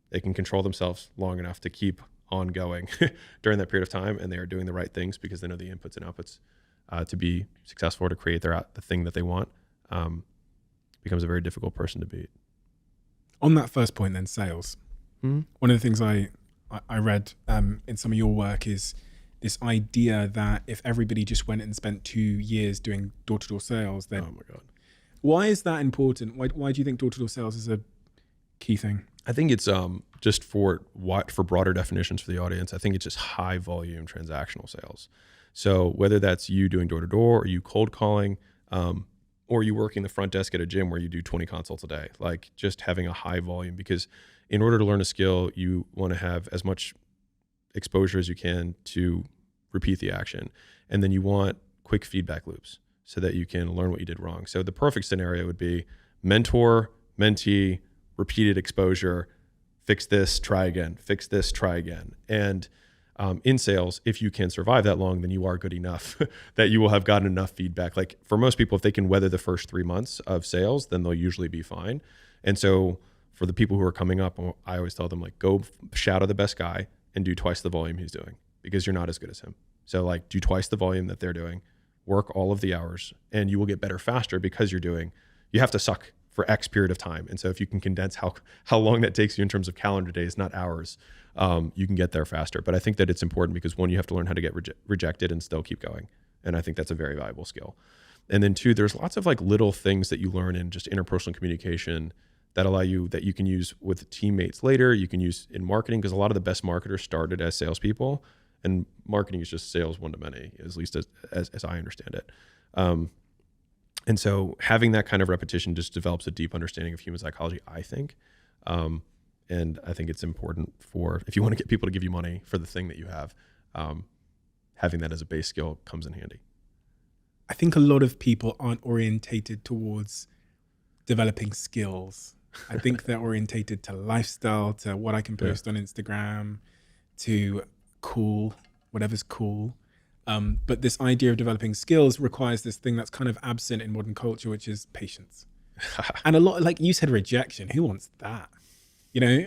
A: They can control themselves long enough to keep on going during that period of time, and they are doing the right things because they know the inputs and outputs to be successful, to create the thing that they want. Becomes a very difficult person to beat.
F: On that first point then, sales. One of the things I read in some of your work is this idea that if everybody just went and spent 2 years doing door-to-door sales, then
A: oh my God.
F: Why is that important? Why do you think door-to-door sales is a key thing?
A: I think it's just for broader definitions for the audience. I think it's just high volume transactional sales. So whether that's you doing door to door, or you cold calling, or you working the front desk at a gym where you do 20 consults a day, like just having a high volume, because in order to learn a skill, you want to have as much exposure as you can to repeat the action. And then you want quick feedback loops so that you can learn what you did wrong. So the perfect scenario would be mentor, mentee, repeated exposure, fix this, try again, fix this, try again. And in sales, if you can survive that long, then you are good enough that you will have gotten enough feedback. Like for most people, if they can weather the first 3 months of sales, then they'll usually be fine. And so for the people who are coming up, I always tell them, like, go shadow the best guy and do twice the volume he's doing, because you're not as good as him. So like do twice the volume that they're doing, work all of the hours, and you will get better faster because you have to suck for X period of time. And so if you can condense how long that takes you in terms of calendar days, not hours, you can get there faster. But I think that it's important because, one, you have to learn how to get rejected and still keep going. And I think that's a very valuable skill. And then 2, there's lots of like little things that you learn in just interpersonal communication that you can use with teammates later. You can use in marketing, because a lot of the best marketers started as salespeople, and marketing is just sales one to many, at least as I understand it. And so having that kind of repetition just develops a deep understanding of human psychology, I think. And I think it's important if you want to get people to give you money for the thing that you have, having that as a base skill comes in handy.
F: I think a lot of people aren't orientated towards developing skills. I think they're orientated to lifestyle, to what I can post on Instagram, to whatever's cool. But this idea of developing skills requires this thing that's kind of absent in modern culture, which is patience. And a lot, like you said, rejection. Who wants that? You know,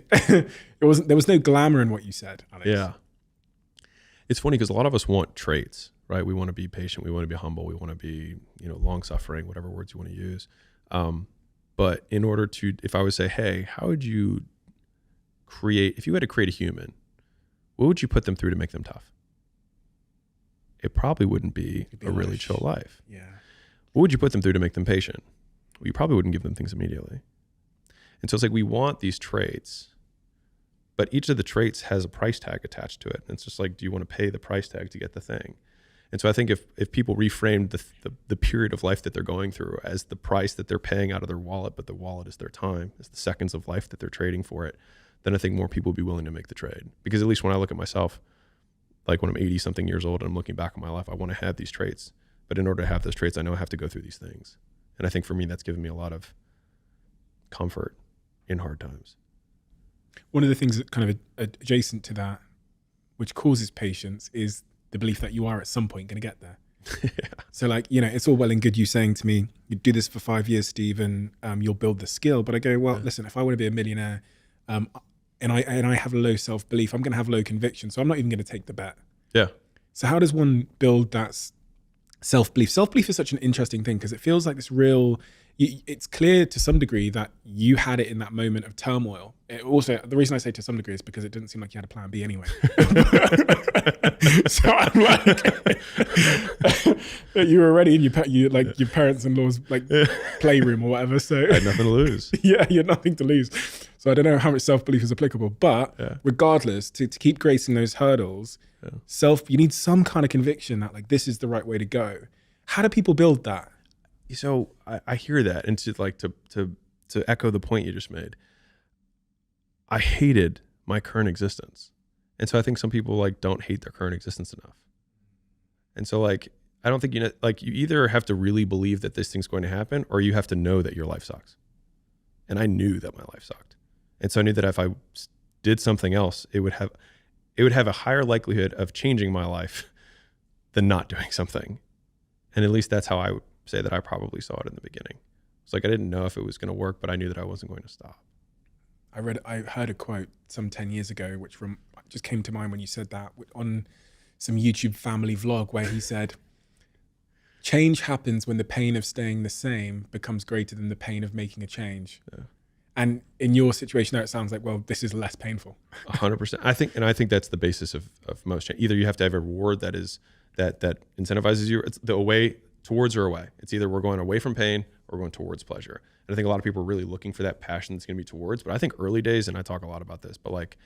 F: there was no glamour in what you said, Alex.
A: Yeah. It's funny because a lot of us want traits, right? We want to be patient. We want to be humble. We want to be, long suffering, whatever words you want to use. But in order to, if I would say, hey, how would you if you had to create a human, what would you put them through to make them tough? It probably wouldn't be a really chill life.
F: Yeah.
A: What would you put them through to make them patient? Well, you probably wouldn't give them things immediately. And so it's like, we want these traits, but each of the traits has a price tag attached to it. And it's just like, do you want to pay the price tag to get the thing? And so I think if people reframed the period of life that they're going through as the price that they're paying out of their wallet, but the wallet is their time, it's the seconds of life that they're trading for it, then I think more people would be willing to make the trade. Because at least when I look at myself, like when I'm 80 something years old and I'm looking back on my life, I want to have these traits. But in order to have those traits, I know I have to go through these things. And I think for me, that's given me a lot of comfort in hard times.
F: One of the things that kind of adjacent to that, which causes patience, is the belief that you are at some point going to get there.
A: Yeah.
F: So like, it's all well and good you saying to me, you do this for 5 years, Steve, and you'll build the skill. But I go, well, listen, if I want to be a millionaire, and I have low self-belief, I'm going to have low conviction. So I'm not even going to take the bet.
A: Yeah.
F: So how does one build that self-belief? Self-belief is such an interesting thing because it feels like this real, it's clear to some degree that you had it in that moment of turmoil. It also, the reason I say to some degree is because it didn't seem like you had a plan B anyway. So I'm like, you were already in your parents-in-law's playroom or whatever. So
A: I had nothing to lose.
F: Yeah, you had nothing to lose. So I don't know how much self-belief is applicable, but regardless, to keep gracing those hurdles, you need some kind of conviction that like this is the right way to go. How do people build that?
A: So I hear that, and to echo the point you just made, I hated my current existence. And so I think some people don't hate their current existence enough. And so I don't think you either have to really believe that this thing's going to happen, or you have to know that your life sucks. And I knew that my life sucked. And so I knew that if I did something else, it would have a higher likelihood of changing my life than not doing something. And at least that's how I would say that I probably saw it in the beginning. It's like I didn't know if it was going to work, but I knew that I wasn't going to stop.
F: I heard a quote some 10 years ago, which just came to mind when you said that, on some YouTube family vlog, where he said, change happens when the pain of staying the same becomes greater than the pain of making a change. Yeah. And in your situation there, it sounds like, well, this is less painful.
A: 100%. I think that's the basis of most change. Either you have to have a reward that incentivizes you. It's the way towards or away. It's either we're going away from pain or we're going towards pleasure. And I think a lot of people are really looking for that passion that's going to be towards. But I think early days, and I talk a lot about this, but like,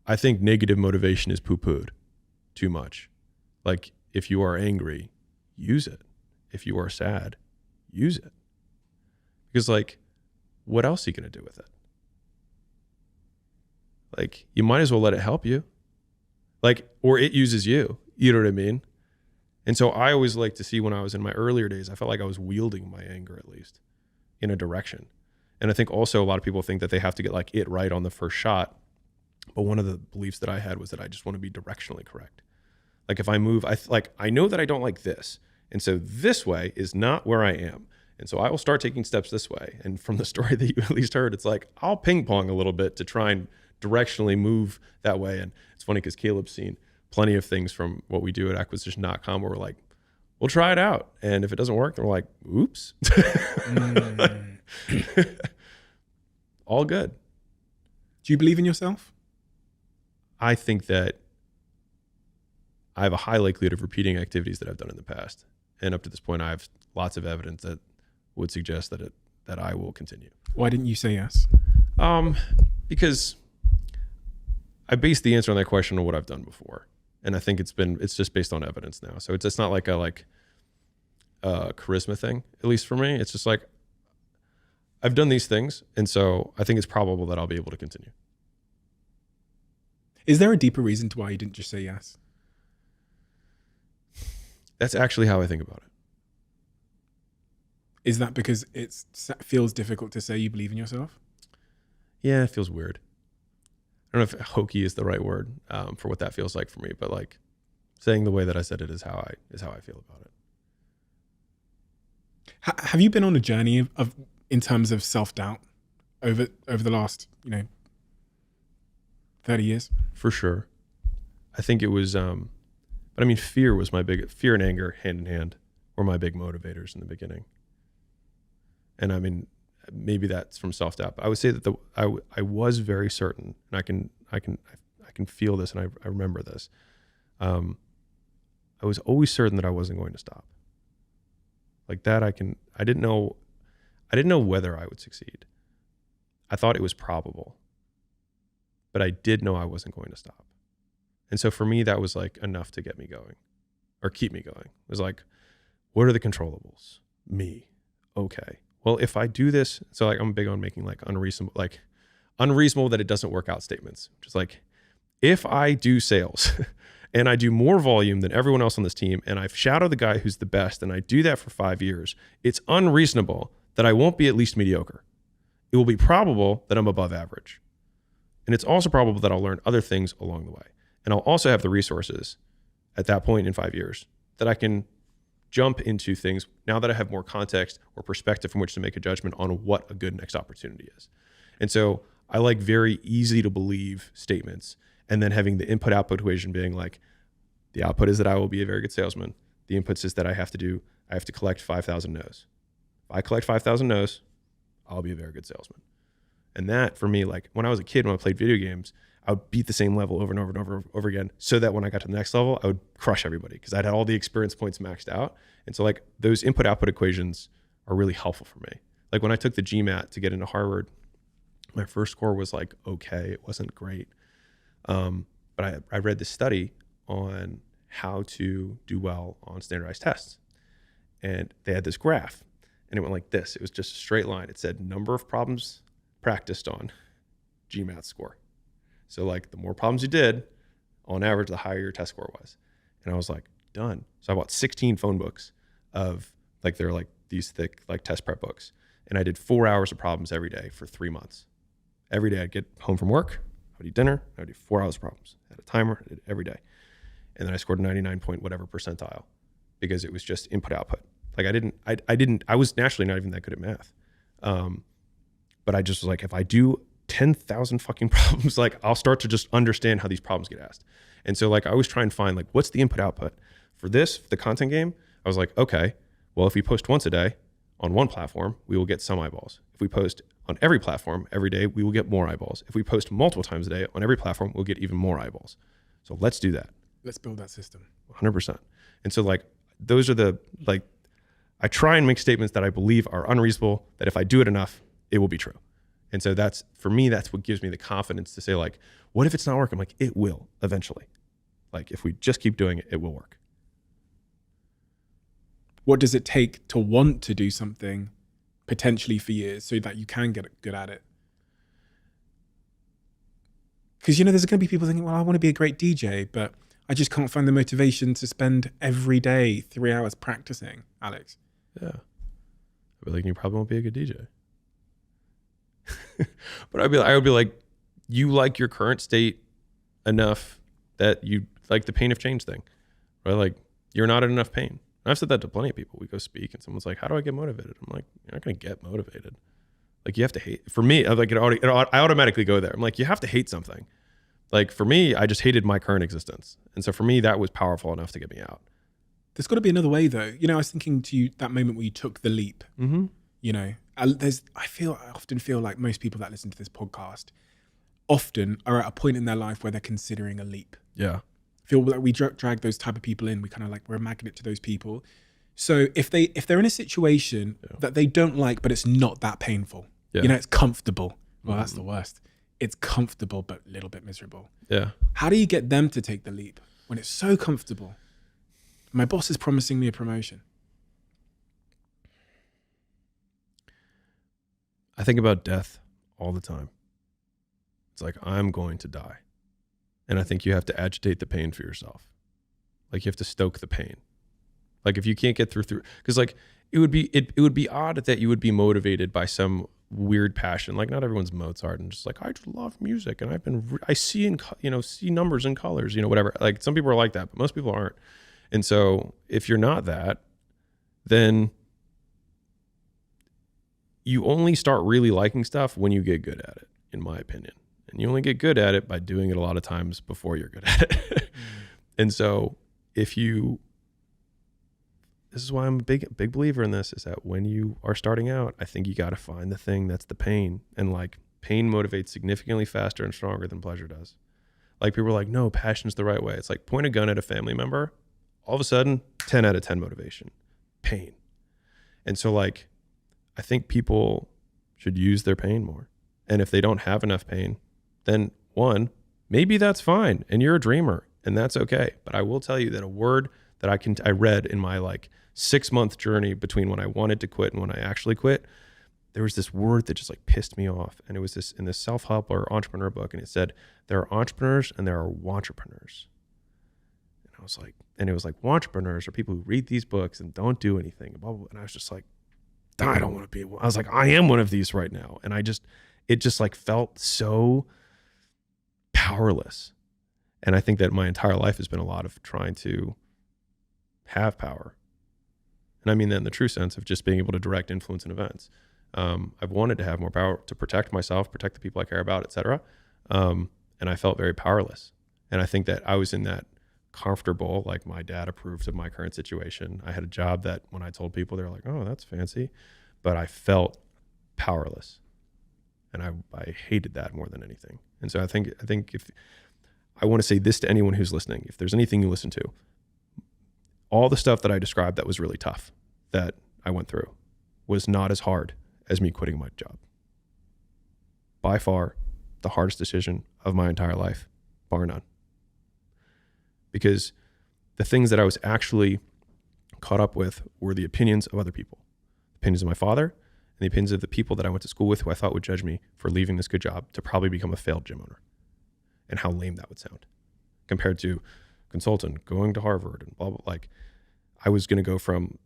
A: I think negative motivation is poo-pooed too much. Like, if you are angry, use it. If you are sad, use it. Because like, what else are you going to do with it? Like, you might as well let it help you. Like, or it uses you. You know what I mean? And so I always like to see, when I was in my earlier days, I felt like I was wielding my anger, at least in a direction. And I think also a lot of people think that they have to get like it right on the first shot. But one of the beliefs that I had was that I just want to be directionally correct. Like, if I move, I know that I don't like this. And so this way is not where I am. And so I will start taking steps this way. And from the story that you at least heard, it's like, I'll ping pong a little bit to try and directionally move that way. And it's funny because Caleb's seen plenty of things from what we do at acquisition.com where we're like, we'll try it out. And if it doesn't work, then we're like, oops. All good.
F: Do you believe in yourself?
A: I think that I have a high likelihood of repeating activities that I've done in the past. And up to this point, I have lots of evidence that would suggest that I will continue.
F: Why didn't you say yes?
A: Because I based the answer on that question on what I've done before. And I think it's just based on evidence now. So it's not like a charisma thing, at least for me. It's just like, I've done these things. And so I think it's probable that I'll be able to continue.
F: Is there a deeper reason to why you didn't just say yes?
A: That's actually how I think about it.
F: Is that because it feels difficult to say you believe in yourself?
A: Yeah, it feels weird. I don't know if hokey is the right word for what that feels like for me, but like saying the way that I said it is how I feel about it.
F: Have you been on a journey of in terms of self-doubt over the last 30 years?
A: For sure. I think it was, but I mean, fear and anger hand in hand were my big motivators in the beginning. And I mean, maybe that's from self-doubt, but I would say that I was very certain, and I can feel this, and I remember this. I was always certain that I wasn't going to stop. Like that, I didn't know whether I would succeed. I thought it was probable, but I did know I wasn't going to stop. And so for me, that was like enough to get me going or keep me going. It was like, what are the controllables? Me. Okay. Well, if I do this, so like I'm big on making like unreasonable that it doesn't work out statements. Just like, if I do sales and I do more volume than everyone else on this team, and I've shadowed the guy who's the best, and I do that for 5 years, it's unreasonable that I won't be at least mediocre. It will be probable that I'm above average. And it's also probable that I'll learn other things along the way. And I'll also have the resources at that point in 5 years that I can jump into things now that I have more context or perspective from which to make a judgment on what a good next opportunity is. And so I like very easy to believe statements, and then having the input output equation being like, the output is that I will be a very good salesman. The inputs is that I have to collect 5,000 no's. If I collect 5,000 no's, I'll be a very good salesman. And that for me, like when I was a kid, when I played video games, I would beat the same level over and over and over again, so that when I got to the next level, I would crush everybody because I'd had all the experience points maxed out. And so like those input output equations are really helpful for me. Like when I took the GMAT to get into Harvard, my first score was like, okay, it wasn't great. But I read this study on how to do well on standardized tests. And they had this graph, and it went like this. It was just a straight line. It said number of problems practiced on, GMAT score. So like the more problems you did, on average, the higher your test score was. And I was like, done. So I bought 16 phone books of like, they're like these thick like test prep books. And I did 4 hours of problems every day for 3 months. Every day I'd get home from work, I would eat dinner, I would do 4 hours of problems. I had a timer, I did it every day. And then I scored 99 point whatever percentile because it was just input output. Like I was naturally not even that good at math. But I just was like, if I do 10,000 fucking problems, like I'll start to just understand how these problems get asked. And so like I always try and find like, what's the input output for this, for the content game? I was like, okay, well, if we post once a day on one platform, we will get some eyeballs. If we post on every platform every day, we will get more eyeballs. If we post multiple times a day on every platform, we'll get even more eyeballs. So let's do that.
F: Let's build that system.
A: 100%. And so like, those are the, like, I try and make statements that I believe are unreasonable, that if I do it enough, it will be true. And so that's, for me, that's what gives me the confidence to say, like, what if it's not working? I'm like, it will eventually. Like, if we just keep doing it, it will work.
F: What does it take to want to do something potentially for years so that you can get good at it? Because, you know, there's going to be people thinking, well, I want to be a great DJ, but I just can't find the motivation to spend every day 3 hours practicing, Alex.
A: Yeah. I'd be like, you probably won't be a good DJ. But I would be like, you like your current state enough that you like the pain of change thing, right? Like, you're not in enough pain. And I've said that to plenty of people. We go speak and someone's like, how do I get motivated? I'm like, you're not going to get motivated. Like, you have to hate. For me, I'm like, I automatically go there. I'm like, you have to hate something. Like, for me, I just hated my current existence. And so for me, that was powerful enough to get me out.
F: There's got to be another way, though. You know, I was thinking to you that moment where you took the leap.
A: Mm-hmm.
F: You know, I often feel like most people that listen to this podcast often are at a point in their life where they're considering a leap.
A: Yeah.
F: I feel like we drag those type of people in. We kind of like, we're a magnet to those people. So if they're in a situation that they don't like, but it's not that painful, you know, it's comfortable. Well, that's the worst. It's comfortable, but a little bit miserable.
A: Yeah.
F: How do you get them to take the leap when it's so comfortable? My boss is promising me a promotion.
A: I think about death all the time. It's like, I'm going to die. And I think you have to agitate the pain for yourself. Like, you have to stoke the pain. Like, if you can't get through, because like, it would be odd that you would be motivated by some weird passion. Like, not everyone's Mozart and just like, I just love music and I see see numbers and colors, whatever. Like, some people are like that, but most people aren't. And so if you're not that, then you only start really liking stuff when you get good at it, in my opinion. And you only get good at it by doing it a lot of times before you're good at it. And so this is why I'm a big believer in this, is that when you are starting out, I think you got to find the thing that's the pain. And like, pain motivates significantly faster and stronger than pleasure does. Like, people are like, no, passion's the right way. It's like, point a gun at a family member, all of a sudden 10 out of 10 motivation, pain. And so like, I think people should use their pain more. And if they don't have enough pain, then one, maybe that's fine. And you're a dreamer and that's okay. But I will tell you that a word that I read in my like 6-month journey between when I wanted to quit and when I actually quit, there was this word that just like pissed me off. And it was this in this self-help or entrepreneur book. And it said, there are entrepreneurs and there are wantrepreneurs. And I was like, and it was like, wantrepreneurs are people who read these books and don't do anything. And blah, blah, blah. And I was just like, I don't want to be. I was like, I am one of these right now. And it just like felt so powerless. And I think that my entire life has been a lot of trying to have power. And I mean that in the true sense of just being able to direct influence in events. I've wanted to have more power to protect myself, protect the people I care about, et cetera. And I felt very powerless. And I think that I was in that comfortable, like my dad approved of my current situation. I had a job that when I told people, they're like, oh, that's fancy. But I felt powerless. And I hated that more than anything. And so I think if I want to say this to anyone who's listening, if there's anything you listen to, all the stuff that I described that was really tough, that I went through, was not as hard as me quitting my job. By far, the hardest decision of my entire life, bar none. Because the things that I was actually caught up with were the opinions of other people, the opinions of my father, and the opinions of the people that I went to school with who I thought would judge me for leaving this good job to probably become a failed gym owner, and how lame that would sound compared to consultant, going to Harvard and blah, blah. Like, I was going to go from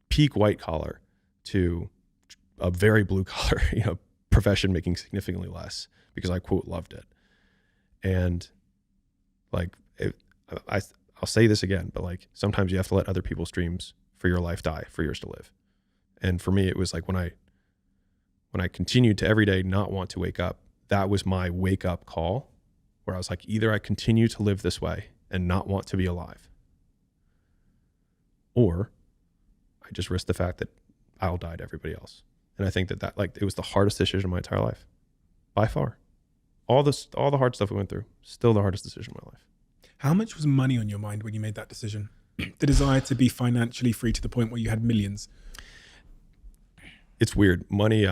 A: peak white collar to a very blue collar, profession, making significantly less because I quote loved it. And like, I'll say this again, but like, sometimes you have to let other people's dreams for your life die for yours to live. And for me, it was like when I continued to every day not want to wake up, that was my wake up call, where I was like, either I continue to live this way and not want to be alive, or I just risk the fact that I'll die to everybody else. And I think that like, it was the hardest decision of my entire life, by far. All the hard stuff we went through, still the hardest decision of my life.
F: How much was money on your mind when you made that decision? The desire to be financially free to the point where you had millions.
A: it's weird. Money,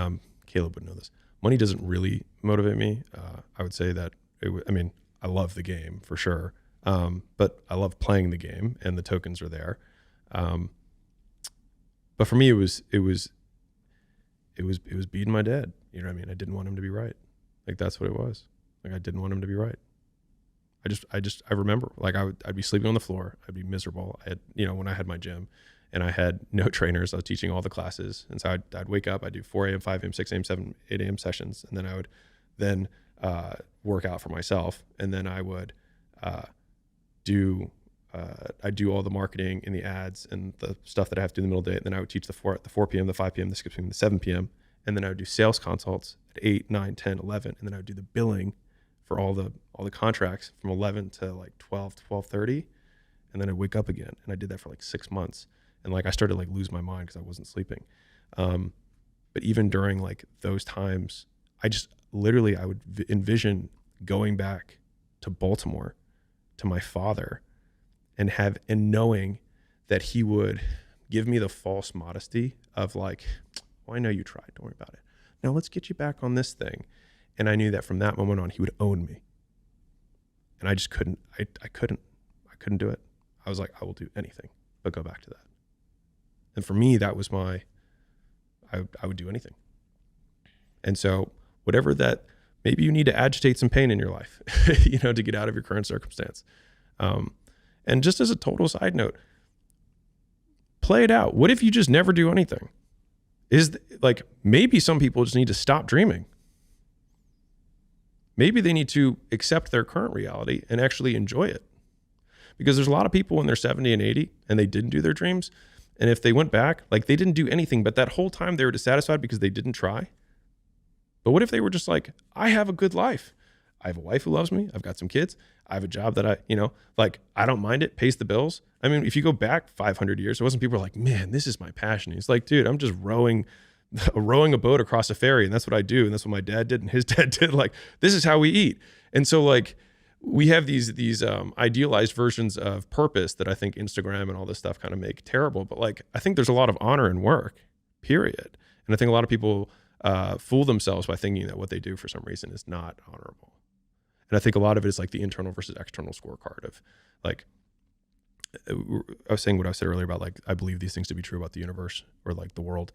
A: Caleb would know this. Money doesn't really motivate me. I would say that I love the game for sure. But I love playing the game and the tokens are there. But for me, it was beating my dad. You know what I mean? I didn't want him to be right. Like that's what it was. Like I didn't want him to be right. I remember like I'd be sleeping on the floor. I'd be miserable. I had, when I had my gym and I had no trainers, I was teaching all the classes. And so I'd wake up, I'd do 4 a.m., 5 a.m., 6 a.m., 7, 8 a.m. sessions. And then I would then work out for myself. And then I would I'd do all the marketing and the ads and the stuff that I have to do in the middle of the day. And then I would teach the 4 p.m., the 5 p.m., the 6 p.m., the 7 p.m. And then I would do sales consults at 8, 9, 10, 11. And then I would do the billing for all the contracts from 11 to like 12, 12:30. And then I'd wake up again. And I did that for like 6 months. And like I started to like lose my mind because I wasn't sleeping. But even during like those times, I just literally, I would envision going back to Baltimore to my father and knowing that he would give me the false modesty of like, well, I know you tried, don't worry about it. Now let's get you back on this thing. And I knew that from that moment on, he would own me. And I just couldn't do it. I was like, I will do anything but go back to that. And for me, that was I would do anything. And so whatever that, maybe you need to agitate some pain in your life, to get out of your current circumstance. And just as a total side note, play it out. What if you just never do anything? Maybe some people just need to stop dreaming. Maybe they need to accept their current reality and actually enjoy it. Because there's a lot of people when they're 70 and 80 and they didn't do their dreams. And if they went back, like they didn't do anything, but that whole time they were dissatisfied because they didn't try. But what if they were just like, I have a good life. I have a wife who loves me. I've got some kids. I have a job that I don't mind it, pays the bills. I mean, if you go back 500 years, it wasn't people were like, man, this is my passion. It's like, dude, I'm just rowing a boat across a ferry. And that's what I do. And that's what my dad did. And his dad did. Like, this is how we eat. And so like, we have these idealized versions of purpose that I think Instagram and all this stuff kind of make terrible. But like, I think there's a lot of honor in work, period. And I think a lot of people fool themselves by thinking that what they do for some reason is not honorable. And I think a lot of it is like the internal versus external scorecard of like, I was saying what I said earlier about like, I believe these things to be true about the universe or like the world.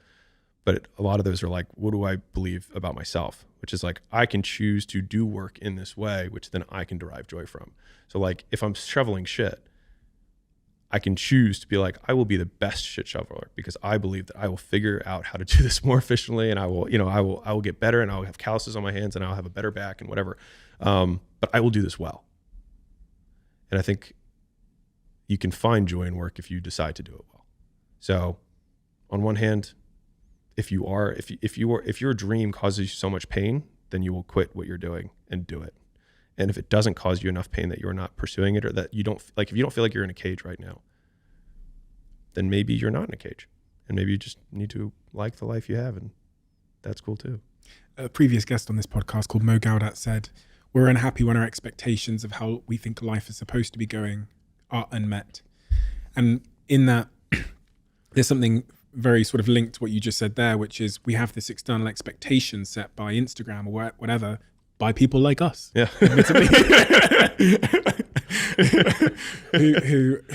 A: But a lot of those are like, what do I believe about myself? Which is like, I can choose to do work in this way, which then I can derive joy from. So like, if I'm shoveling shit, I can choose to be like, I will be the best shit shoveler because I believe that I will figure out how to do this more efficiently, and I will get better, and I'll have calluses on my hands, and I'll have a better back and whatever. But I will do this well. And I think you can find joy in work if you decide to do it well. So on one hand, if your dream causes you so much pain, then you will quit what you're doing and do it. And if it doesn't cause you enough pain that you're not pursuing it, or that you don't like, if you don't feel like you're in a cage right now, then maybe you're not in a cage, and maybe you just need to like the life you have, and that's cool too.
F: A previous guest on this podcast called Mo Gaudat said, we're unhappy when our expectations of how we think life is supposed to be going are unmet. And in that, there's something very sort of linked to what you just said there, which is we have this external expectation set by Instagram or whatever, by people like us,
A: yeah,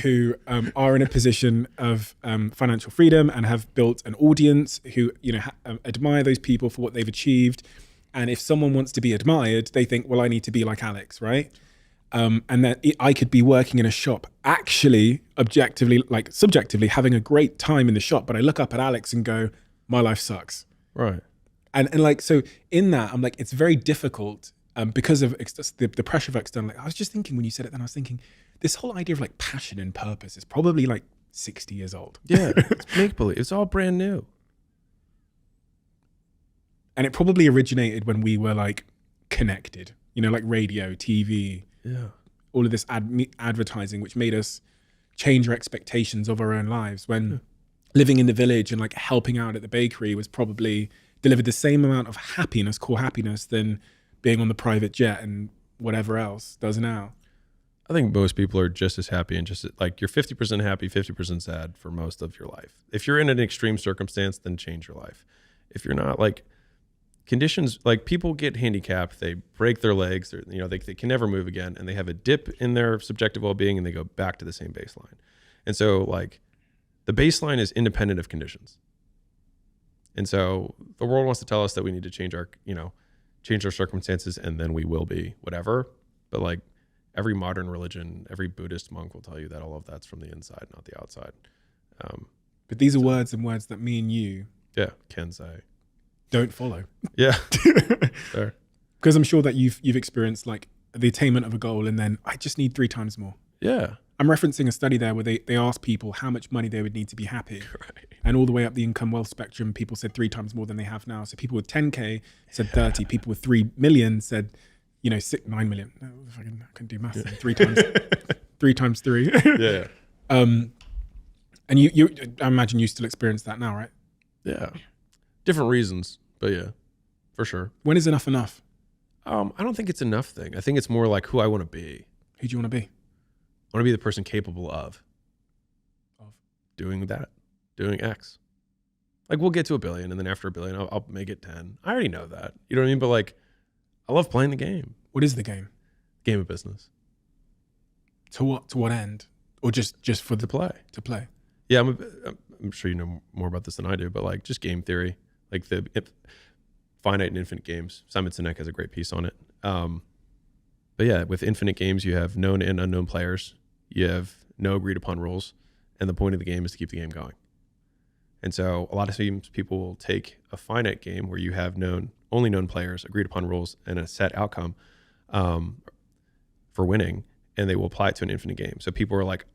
F: who are in a position of financial freedom and have built an audience who admire those people for what they've achieved. And if someone wants to be admired, they think, well, I need to be like Alex, right? And that I could be working in a shop, actually, objectively, like subjectively, having a great time in the shop, but I look up at Alex and go, my life sucks,
A: right?
F: And like, so in that, I'm like, it's very difficult because of the pressure of external. Like, I was just thinking when you said it, then I was thinking this whole idea of like passion and purpose is probably like 60 years old.
A: Yeah, it's make-believe. It's all brand new.
F: And it probably originated when we were like connected, like radio, TV, all of this advertising, which made us change our expectations of our own lives. When living in the village and like helping out at the bakery was probably delivered the same amount of happiness, core happiness, than being on the private jet and whatever else does now.
A: I think most people are just as happy, and just like you're 50% happy, 50% sad for most of your life. If you're in an extreme circumstance, then change your life. if you're not like conditions, like people get handicapped, they break their legs, they can never move again, and they have a dip in their subjective well-being and they go back to the same baseline. And so like the baseline is independent of conditions. And so the world wants to tell us that we need to change our circumstances and then we will be whatever. But like every modern religion, every Buddhist monk will tell you that all of that's from the inside, not the outside.
F: But these are words that me and you
A: can say.
F: Don't follow.
A: Yeah. Fair.
F: Because I'm sure that you've experienced like the attainment of a goal and then I just need 3 times more.
A: Yeah.
F: I'm referencing a study there where they asked people how much money they would need to be happy.
A: Right.
F: And all the way up the income wealth spectrum, people said 3 times more than they have now. So people with 10K said 30. People with 3 million said, 9 million. No, I can do maths. 3 times 3.
A: Yeah.
F: And you I imagine you still experience that now, right?
A: Yeah. Different reasons, but yeah, for sure.
F: When is enough enough?
A: I don't think it's enough thing. I think it's more like who I want to be.
F: Who do you want to be?
A: I want to be the person capable of doing that, doing X. Like we'll get to 1 billion, and then after 1 billion, I'll make it 10. I already know that. You know what I mean? But like, I love playing the game.
F: What is the game?
A: Game of business.
F: To what end? Or just for
A: To play.
F: To play.
A: Yeah, I'm sure you know more about this than I do, but like just game theory, like the finite and infinite games. Simon Sinek has a great piece on it. But yeah, with infinite games, you have known and unknown players. You have no agreed upon rules. And the point of the game is to keep the game going. And so a lot of times people will take a finite game where you have only known players, agreed upon rules, and a set outcome for winning, and they will apply it to an infinite game. So people are like,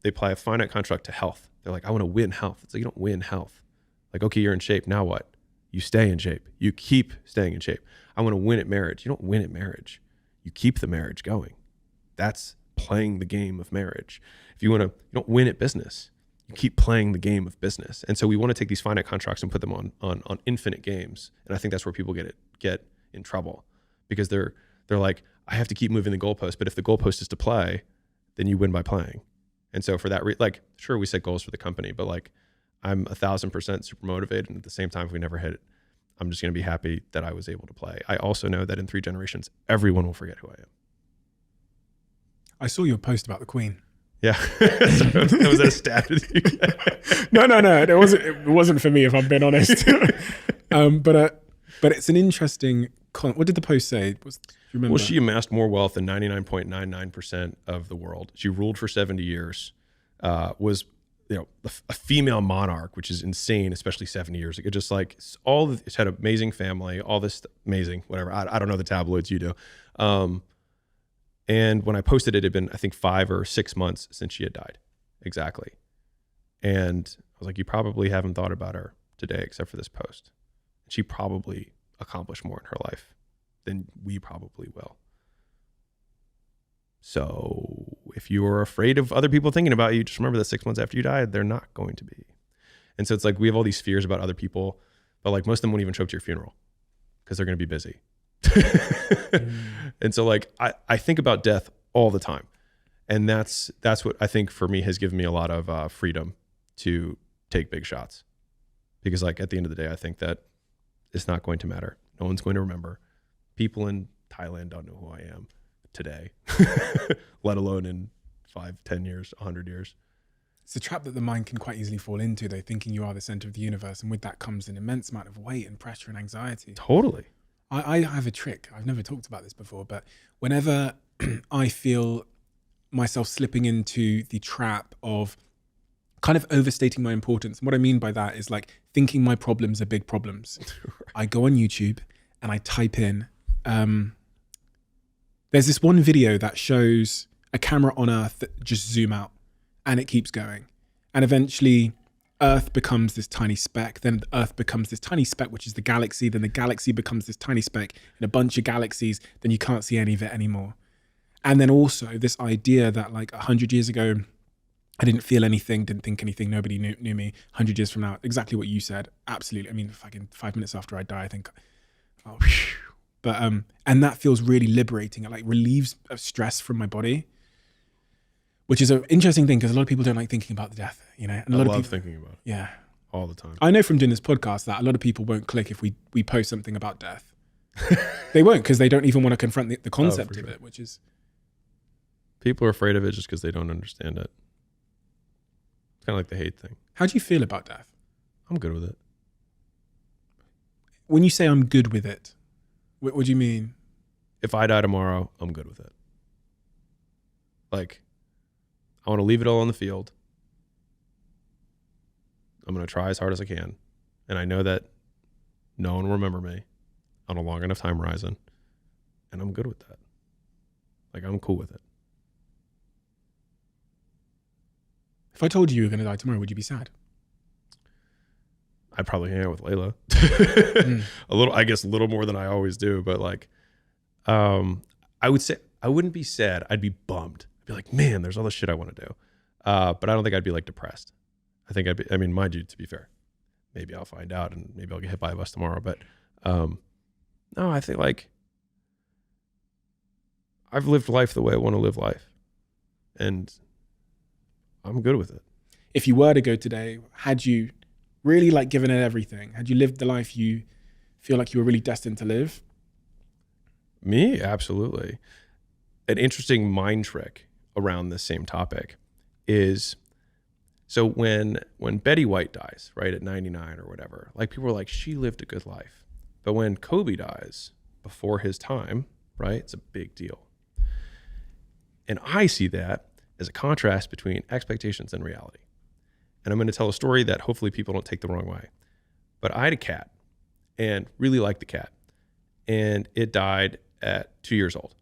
A: they apply a finite construct to health. They're like, I want to win health. It's like, you don't win health. Like, okay, you're in shape. Now what? You stay in shape. You keep staying in shape. I want to win at marriage. You don't win at marriage. You keep the marriage going. That's playing the game of marriage. If you don't win at business. You keep playing the game of business. And so we want to take these finite constructs and put them on infinite games. And I think that's where people get in trouble, because they're like, I have to keep moving the goalpost. But if the goalpost is to play, then you win by playing. And so for that, sure, we set goals for the company, but like I'm 1,000% super motivated. And at the same time, if we never hit it, I'm just going to be happy that I was able to play. I also know that in 3 generations, everyone will forget who I am.
F: I saw your post about the Queen.
A: Yeah. Was that a stab at you?
F: No. It wasn't for me, if I'm being honest. But it's an interesting. What did the post say? Do you remember?
A: Well, she amassed more wealth than 99.99% of the world. She ruled for 70 years. Was a female monarch, which is insane, especially 70 years ago. Just like it's had an amazing family, all this amazing whatever. I don't know the tabloids, you do. And when I posted it had been, I think, 5 or 6 months since she had died. Exactly. And I was like, you probably haven't thought about her today except for this post. She probably accomplished more in her life than we probably will. So if you are afraid of other people thinking about you, just remember that 6 months after you died, they're not going to be. And so it's like we have all these fears about other people, but like most of them won't even show up to your funeral because they're going to be busy. And so like I think about death all the time, and that's what I think for me has given me a lot of freedom to take big shots, because like at the end of the day I think that it's not going to matter. No one's going to remember. People in Thailand don't know who I am today, let alone in 5, 10 years, 100 years.
F: It's a trap that the mind can quite easily fall into, though, thinking you are the center of the universe, and with that comes an immense amount of weight and pressure and anxiety.
A: Totally.
F: I have a trick. I've never talked about this before, but whenever I feel myself slipping into the trap of kind of overstating my importance, and what I mean by that is like thinking my problems are big problems. Right. I go on YouTube and I type in, there's this one video that shows a camera on Earth that just zoom out and it keeps going. And eventually Earth becomes this tiny speck, then Earth becomes this tiny speck, which is the galaxy, then the galaxy becomes this tiny speck in a bunch of galaxies, then you can't see any of it anymore. And then also this idea that like 100 years ago, I didn't feel anything, didn't think anything, nobody knew me. 100 years from now, exactly what you said, absolutely. I mean, fucking 5 minutes after I die, I think, oh, whew. But, and that feels really liberating. It like relieves stress from my body, which is an interesting thing because a lot of people don't like thinking about the death, you know. And a lot of people
A: thinking about it.
F: Yeah.
A: all the time.
F: I know from doing this podcast that a lot of people won't click if we post something about death. They won't, because they don't even want to confront the concept of it, which is...
A: People are afraid of it just because they don't understand it. It's kind of like the hate thing.
F: How do you feel about death?
A: I'm good with it.
F: When you say I'm good with it, what do you mean?
A: If I die tomorrow, I'm good with it. Like, I want to leave it all on the field. I'm going to try as hard as I can. And I know that no one will remember me on a long enough time horizon. And I'm good with that. Like, I'm cool with it.
F: If I told you were going to die tomorrow, would you be sad?
A: I'd probably hang out with Layla. I guess a little more than I always do. But like, I would say I wouldn't be sad. I'd be bummed. I'd be like, man, there's all this shit I want to do. But I don't think I'd be like depressed. I think mind you, to be fair, maybe I'll find out and maybe I'll get hit by a bus tomorrow. But no, I think like I've lived life the way I want to live life. And I'm good with it.
F: If you were to go today, had you really like given it everything? Had you lived the life you feel like you were really destined to live?
A: Me? Absolutely. An interesting mind trick around this same topic is, so when Betty White dies, right, at 99 or whatever, like people are like, she lived a good life. But when Kobe dies before his time, right, it's a big deal. And I see that as a contrast between expectations and reality. And I'm going to tell a story that hopefully people don't take the wrong way. But I had a cat and really liked the cat. And it died at 2 years old.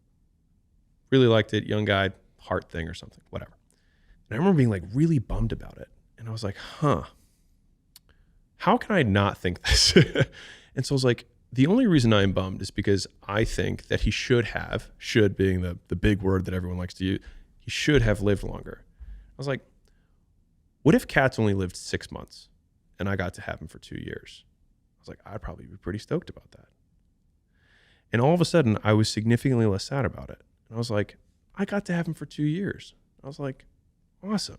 A: Really liked it, young guy, heart thing or something, whatever. And I remember being like really bummed about it. And I was like, how can I not think this? And so I was like, the only reason I'm bummed is because I think that he should being the big word that everyone likes to use, he should have lived longer. I was like, what if cats only lived 6 months and I got to have him for 2 years? I was like, I'd probably be pretty stoked about that. And all of a sudden I was significantly less sad about it. And I was like, I got to have him for 2 years. I was like, awesome.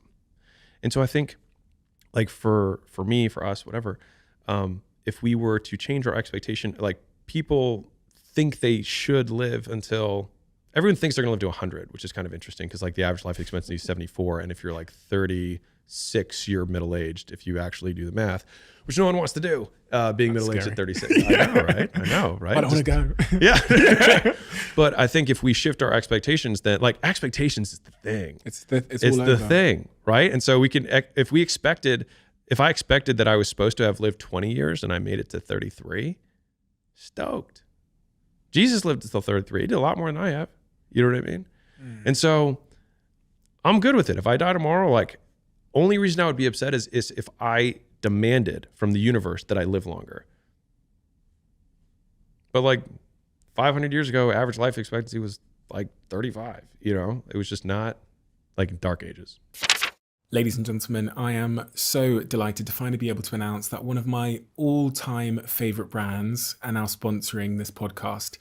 A: And so I think like for me, for us, whatever, if we were to change our expectation, like people think they should live until, everyone thinks they're gonna live to 100, which is kind of interesting because like the average life expectancy is 74. And if you're like 36, you're middle-aged if you actually do the math, which no one wants to do, being middle-aged at 36. I know, right?
F: I don't want to go.
A: Yeah. But I think if we shift our expectations, then like expectations is the thing.
F: It's
A: all the thing, right? And so we can, if I expected that I was supposed to have lived 20 years and I made it to 33, stoked. Jesus lived until 33. He did a lot more than I have. You know what I mean? And so I'm good with it. If I die tomorrow, like only reason I would be upset is if I demanded from the universe that I live longer. But like 500 years ago, average life expectancy was like 35, you know? It was just not like dark ages.
F: Ladies and gentlemen, I am so delighted to finally be able to announce that one of my all-time favorite brands are now sponsoring this podcast,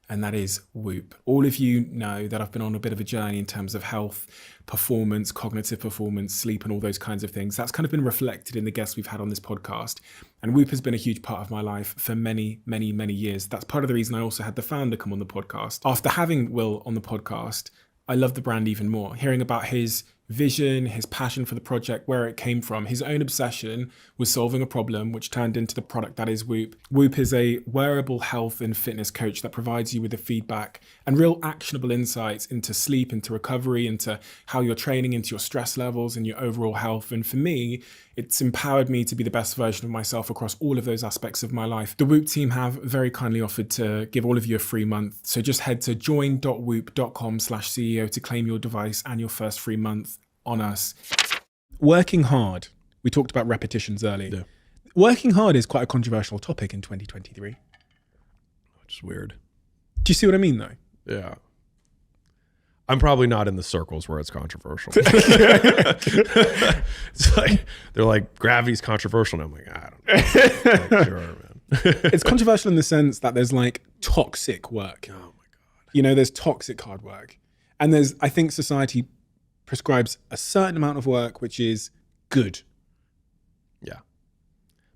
F: and that is Whoop. All of you know that I've been on a bit of a journey in terms of health, performance, cognitive performance, sleep, and all those kinds of things. That's kind of been reflected in the guests we've had on this podcast. And Whoop has been a huge part of my life for many, many, many years. That's part of the reason I also had the founder come on the podcast. After having Will on the podcast, I love the brand even more. Hearing about his vision, his passion for the project, where it came from. His own obsession was solving a problem, which turned into the product that is Whoop. Whoop is a wearable health and fitness coach that provides you with the feedback and real actionable insights into sleep, into recovery, into how you're training, into your stress levels and your overall health. And for me, it's empowered me to be the best version of myself across all of those aspects of my life. The Whoop team have very kindly offered to give all of you a free month. So just head to join.whoop.com/CEO to claim your device and your first free month on us. Working hard. We talked about repetitions earlier.
A: Yeah.
F: Working hard is quite a controversial topic in 2023.
A: Which is weird.
F: Do you see what I mean though?
A: Yeah. I'm probably not in the circles where it's controversial. It's like, they're like, gravity's controversial. And I'm like, I don't know. Like, sure, man.
F: It's controversial in the sense that there's like toxic work.
A: Oh my God.
F: You know, there's toxic hard work. And there's, I think society prescribes a certain amount of work, which is good.
A: Yeah.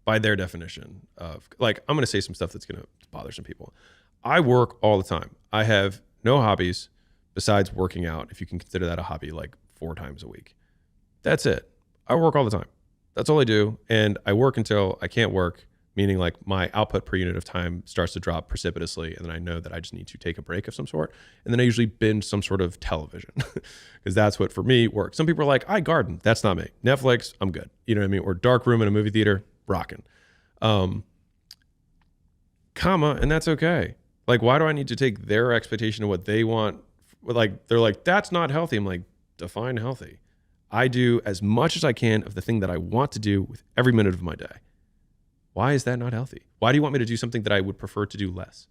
A: by their definition of, like, I'm going to say some stuff that's going to bother some people. I work all the time. I have no hobbies besides working out, if you can consider that a hobby, like 4 times a week. That's it. I work all the time. That's all I do. And I work until I can't work, meaning like my output per unit of time starts to drop precipitously. And then I know that I just need to take a break of some sort. And then I usually binge some sort of television because that's what for me works. Some people are like, I garden. That's not me. Netflix, I'm good. You know what I mean? Or dark room in a movie theater, rocking. And that's okay. Like, why do I need to take their expectation of what they want? Like, they're like, that's not healthy. I'm like, define healthy. I do as much as I can of the thing that I want to do with every minute of my day. Why is that not healthy? Why do you want me to do something that I would prefer to do less?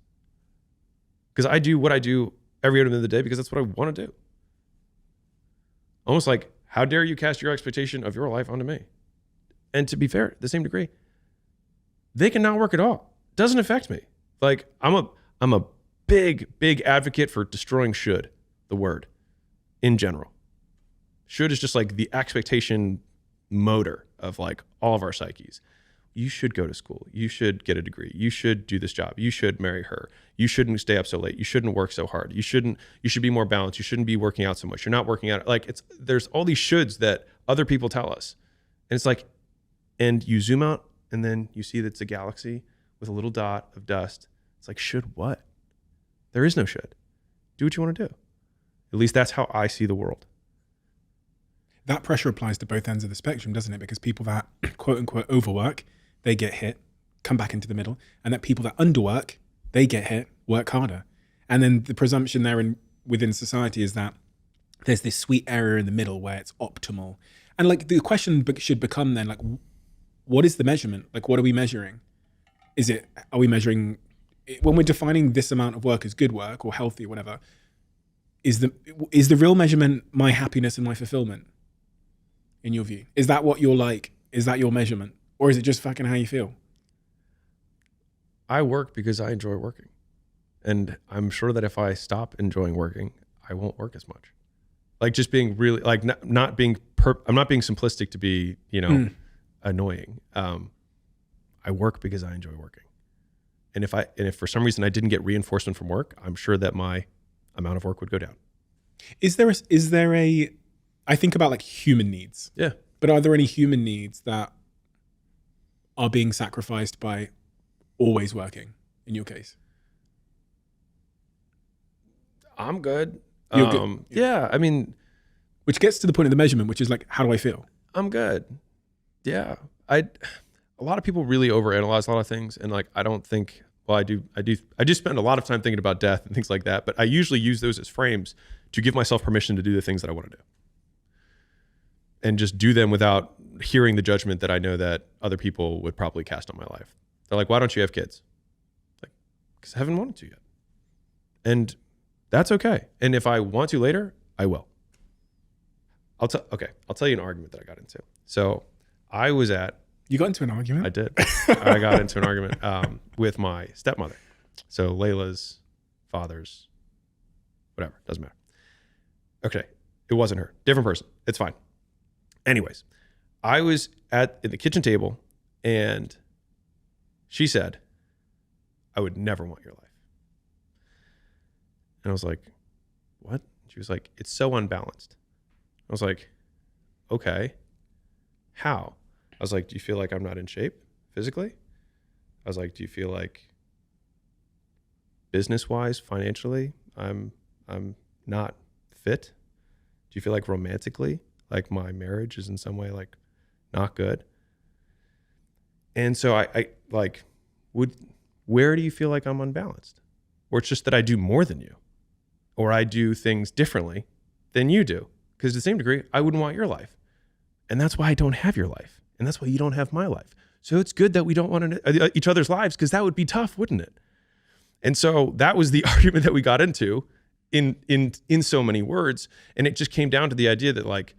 A: Because I do what I do every minute of the day because that's what I want to do. Almost like, how dare you cast your expectation of your life onto me? And to be fair, to the same degree, they can not work at all. Doesn't affect me. Like, I'm a big advocate for destroying should, the word, in general. Should is just like the expectation motor of like all of our psyches. You should go to school. You should get a degree. You should do this job. You should marry her. You shouldn't stay up so late. You shouldn't work so hard. You should be more balanced. You shouldn't be working out so much. You're not working out. Like, there's all these shoulds that other people tell us. And it's like, and you zoom out and then you see that it's a galaxy with a little dot of dust. It's like, should what? There is no should. Do what you want to do. At least that's how I see the world.
F: That pressure applies to both ends of the spectrum, doesn't it? Because people that quote unquote overwork, they get hit, come back into the middle. And that people that underwork, they get hit, work harder. And then the presumption there within society is that there's this sweet area in the middle where it's optimal. And like the question should become then, like, what is the measurement? Like, what are we measuring? Are we measuring, when we're defining this amount of work as good work or healthy or whatever, is the real measurement my happiness and my fulfillment? In your view, is that what you're like? Is that your measurement? Or is it just fucking how you feel?
A: I work because I enjoy working. And I'm sure that if I stop enjoying working, I won't work as much. Like, just being really, like, I'm not being simplistic to be, annoying. I work because I enjoy working. And if for some reason I didn't get reinforcement from work, I'm sure that my amount of work would go down.
F: Is there a I think about like human needs.
A: Yeah.
F: But are there any human needs that are being sacrificed by always working in your case? I'm good.
A: You're good. Yeah. I mean,
F: which gets to the point of the measurement, which is like, how do I feel?
A: I'm good. Yeah. A lot of people really overanalyze a lot of things. And like, I don't think, well, I do spend a lot of time thinking about death and things like that, but I usually use those as frames to give myself permission to do the things that I want to do. And just do them without hearing the judgment that I know that other people would probably cast on my life. They're like, why don't you have kids? Like, because I haven't wanted to yet. And that's okay. And if I want to later, I will. I'll tell you an argument that I got into. So
F: You got into an argument?
A: I did. I got into an argument with my stepmother. So Layla's father's, whatever, doesn't matter. Okay, it wasn't her. Different person. It's fine. Anyways, I was at the kitchen table and she said, I would never want your life. And I was like, what? She was like, it's so unbalanced. I was like, okay, how? I was like, do you feel like I'm not in shape physically? I was like, do you feel like business-wise, financially, I'm not fit? Do you feel like romantically, like my marriage is in some way like not good? And so I like, where do you feel like I'm unbalanced? Or it's just that I do more than you, or I do things differently than you do. Because to the same degree, I wouldn't want your life. And that's why I don't have your life. And that's why you don't have my life. So it's good that we don't want each other's lives, because that would be tough, wouldn't it? And so that was the argument that we got into in so many words. And it just came down to the idea that, like,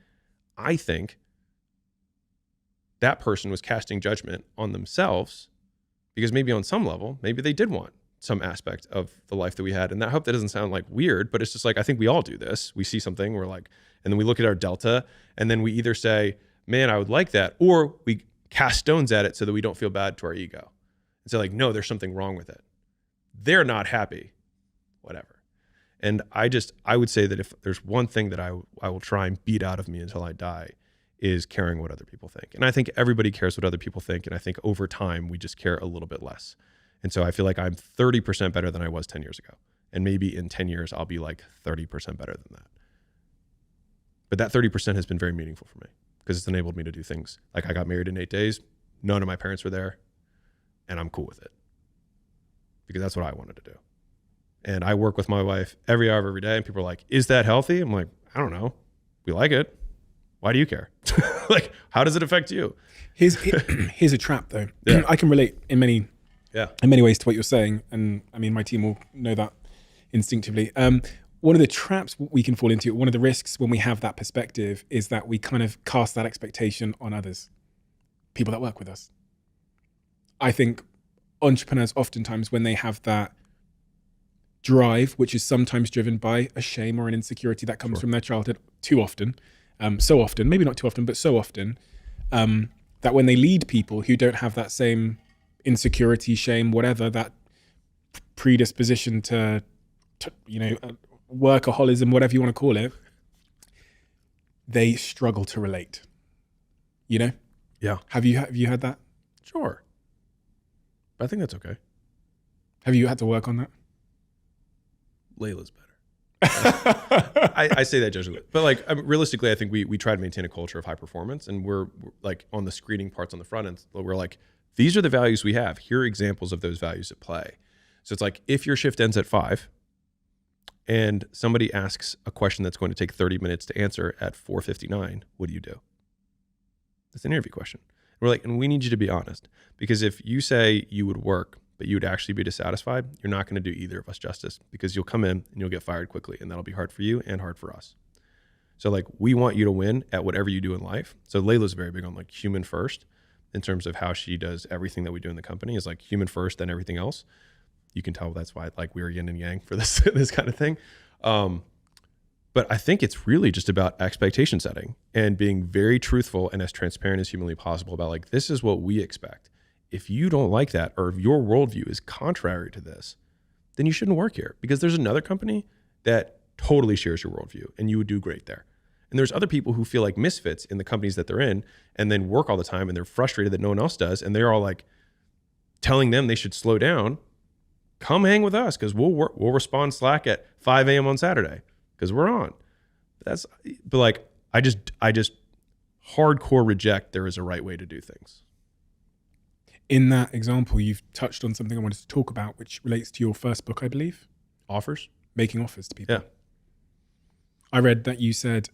A: I think that person was casting judgment on themselves because maybe on some level, maybe they did want some aspect of the life that we had. And I hope that doesn't sound like weird, but it's just like, I think we all do this. We see something, we're like, and then we look at our delta, and then we either say, man, I would like that, or cast stones at it so that we don't feel bad to our ego. And so like, no, there's something wrong with it. They're not happy, whatever. And I would say that if there's one thing that I will try and beat out of me until I die, is caring what other people think. And I think everybody cares what other people think. And I think over time, we just care a little bit less. And so I feel like I'm 30% better than I was 10 years ago. And maybe in 10 years, I'll be like 30% better than that. But that 30% has been very meaningful for me because it's enabled me to do things. Like I got married in 8 days. None of my parents were there. And I'm cool with it because that's what I wanted to do. And I work with my wife every hour of every day. And people are like, is that healthy? I'm like, I don't know. We like it. Why do you care? Like, how does it affect you?
F: Here's a trap though. Yeah. I can relate in many ways to what you're saying. And I mean, my team will know that instinctively. One of the traps we can fall into, one of the risks when we have that perspective is that we kind of cast that expectation on others, people that work with us. I think entrepreneurs oftentimes when they have that drive, which is sometimes driven by a shame or an insecurity that comes from their childhood too often, so often, maybe not too often, but so often, that when they lead people who don't have that same insecurity, shame, whatever, that predisposition to workaholism, whatever you want to call it, they struggle to relate. You know?
A: Yeah.
F: Have you had that?
A: Sure. But I think that's okay.
F: Have you had to work on that?
A: Layla's better. I say that judgingly, but like realistically, I think we try to maintain a culture of high performance, and we're like on the screening parts on the front end. We're like, these are the values we have. Here are examples of those values at play. So it's like if your shift ends at 5, and somebody asks a question that's going to take 30 minutes to answer at 4:59, what do you do? That's an interview question. We're like, and we need you to be honest, because if you say you would work, but you would actually be dissatisfied, you're not going to do either of us justice because you'll come in and you'll get fired quickly, and that'll be hard for you and hard for us. So like, we want you to win at whatever you do in life. So Layla's very big on like human first in terms of how she does everything that we do in the company is like human first, then everything else. You can tell that's why like we're yin and yang for this kind of thing. But I think it's really just about expectation setting and being very truthful and as transparent as humanly possible about like, this is what we expect. If you don't like that, or if your worldview is contrary to this, then you shouldn't work here, because there's another company that totally shares your worldview and you would do great there. And there's other people who feel like misfits in the companies that they're in and then work all the time and they're frustrated that no one else does. And they're all like telling them they should slow down. Come hang with us because we'll respond Slack at 5 a.m. on Saturday because we're on. But like, I just hardcore reject there is a right way to do things.
F: In that example, you've touched on something I wanted to talk about, which relates to your first book, I believe.
A: Offers?
F: Making offers to people.
A: Yeah.
F: I read that you said,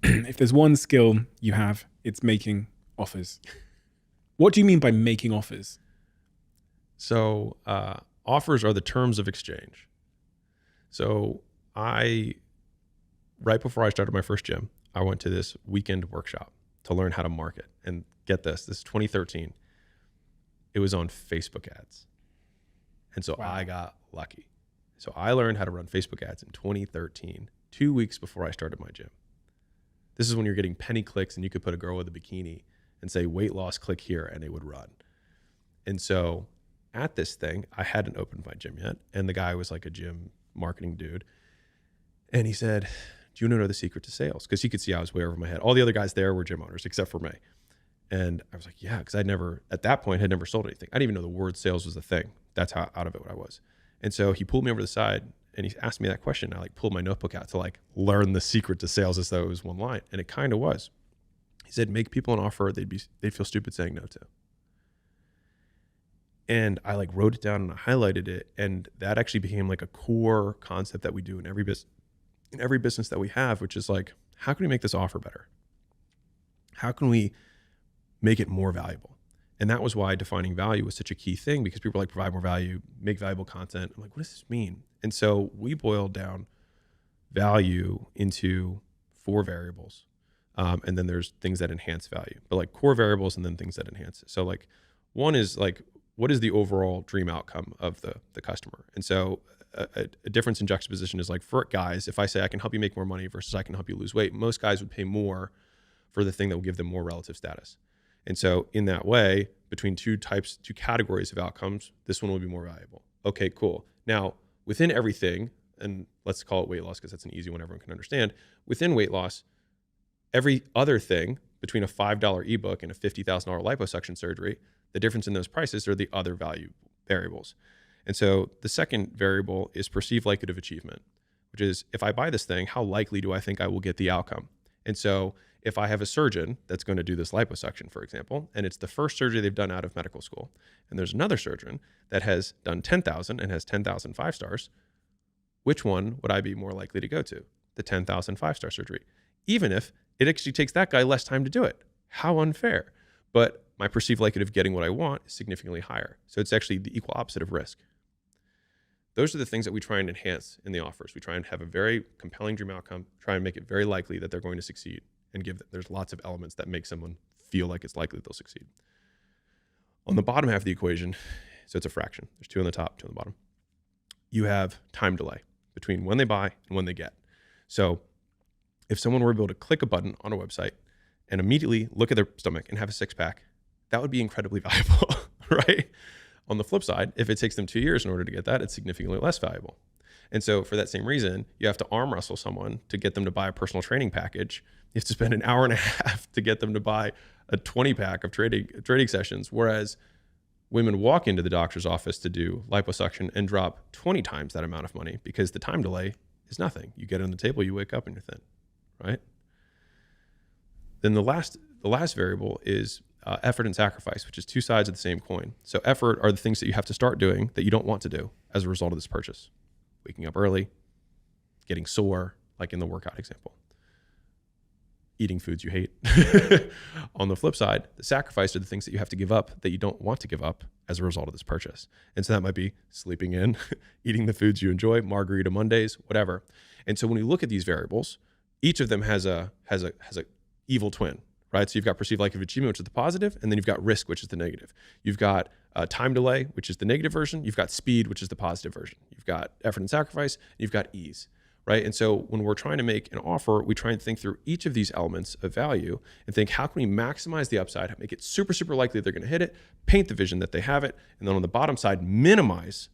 F: if there's one skill you have, it's making offers. What do you mean by making offers?
A: So offers are the terms of exchange. So right before I started my first gym, I went to this weekend workshop to learn how to market. And get this is 2013. It was on Facebook ads. And so I got lucky. So I learned how to run Facebook ads in 2013, 2 weeks before I started my gym. This is when you're getting penny clicks and you could put a girl with a bikini and say, weight loss, click here, and it would run. And so at this thing, I hadn't opened my gym yet. And the guy was like a gym marketing dude. And he said, do you want to know the secret to sales? Because he could see I was way over my head. All the other guys there were gym owners except for me. And I was like, yeah, because at that point, had never sold anything. I didn't even know the word sales was a thing. That's how out of it I was. And so he pulled me over to the side and he asked me that question. I like pulled my notebook out to like learn the secret to sales as though it was one line. And it kind of was. He said, make people an offer they'd feel stupid saying no to. And I like wrote it down and I highlighted it. And that actually became like a core concept that we do in every business that we have, which is like, how can we make this offer better? How can we make it more valuable? And that was why defining value was such a key thing, because people are like, provide more value, make valuable content. I'm like, what does this mean? And so we boiled down value into 4 variables. And then there's things that enhance value, but like core variables and then things that enhance it. So like one is like, what is the overall dream outcome of the customer? And so a difference in juxtaposition is like, for guys, if I say I can help you make more money versus I can help you lose weight, most guys would pay more for the thing that will give them more relative status. And so in that way, between two categories of outcomes, this one will be more valuable. Okay, cool. Now, within everything, and let's call it weight loss because that's an easy one everyone can understand. Within weight loss, every other thing between a $5 ebook and a $50,000 liposuction surgery, the difference in those prices are the other value variables. And so the second variable is perceived likelihood of achievement, which is if I buy this thing, how likely do I think I will get the outcome? And so if I have a surgeon that's going to do this liposuction, for example, and it's the first surgery they've done out of medical school, and there's another surgeon that has done 10,000 and has 10,000 5-stars, which one would I be more likely to go to? The 10,000 5-star surgery, even if it actually takes that guy less time to do it. How unfair. But my perceived likelihood of getting what I want is significantly higher. So it's actually the equal opposite of risk. Those are the things that we try and enhance in the offers. We try and have a very compelling dream outcome, try and make it very likely that they're going to succeed, and there's lots of elements that make someone feel like it's likely that they'll succeed. On the bottom half of the equation, so it's a fraction. There's 2 on the top, 2 on the bottom. You have time delay between when they buy and when they get. So if someone were able to click a button on a website and immediately look at their stomach and have a 6-pack, that would be incredibly valuable, right? On the flip side, if it takes them 2 years in order to get that, it's significantly less valuable. And so for that same reason, you have to arm wrestle someone to get them to buy a personal training package. You have to spend an hour and a half to get them to buy a 20-pack of trading sessions, whereas women walk into the doctor's office to do liposuction and drop 20 times that amount of money because the time delay is nothing. You get it on the table, you wake up and you're thin, right? Then the last variable is effort and sacrifice, which is 2 sides of the same coin. So effort are the things that you have to start doing that you don't want to do as a result of this purchase. Waking up early, getting sore, like in the workout example, eating foods you hate. On the flip side, the sacrifice are the things that you have to give up that you don't want to give up as a result of this purchase. And so that might be sleeping in, eating the foods you enjoy, margarita Mondays, whatever. And so when we look at these variables, each of them has a evil twin, right? So you've got perceived likelihood of achievement, which is the positive, and then you've got risk, which is the negative. You've got time delay, which is the negative version. You've got speed, which is the positive version. You've got effort and sacrifice, and you've got ease, right? And so when we're trying to make an offer, we try and think through each of these elements of value and think, how can we maximize the upside, make it super, super likely they're going to hit it, paint the vision that they have it, and then on the bottom side, minimize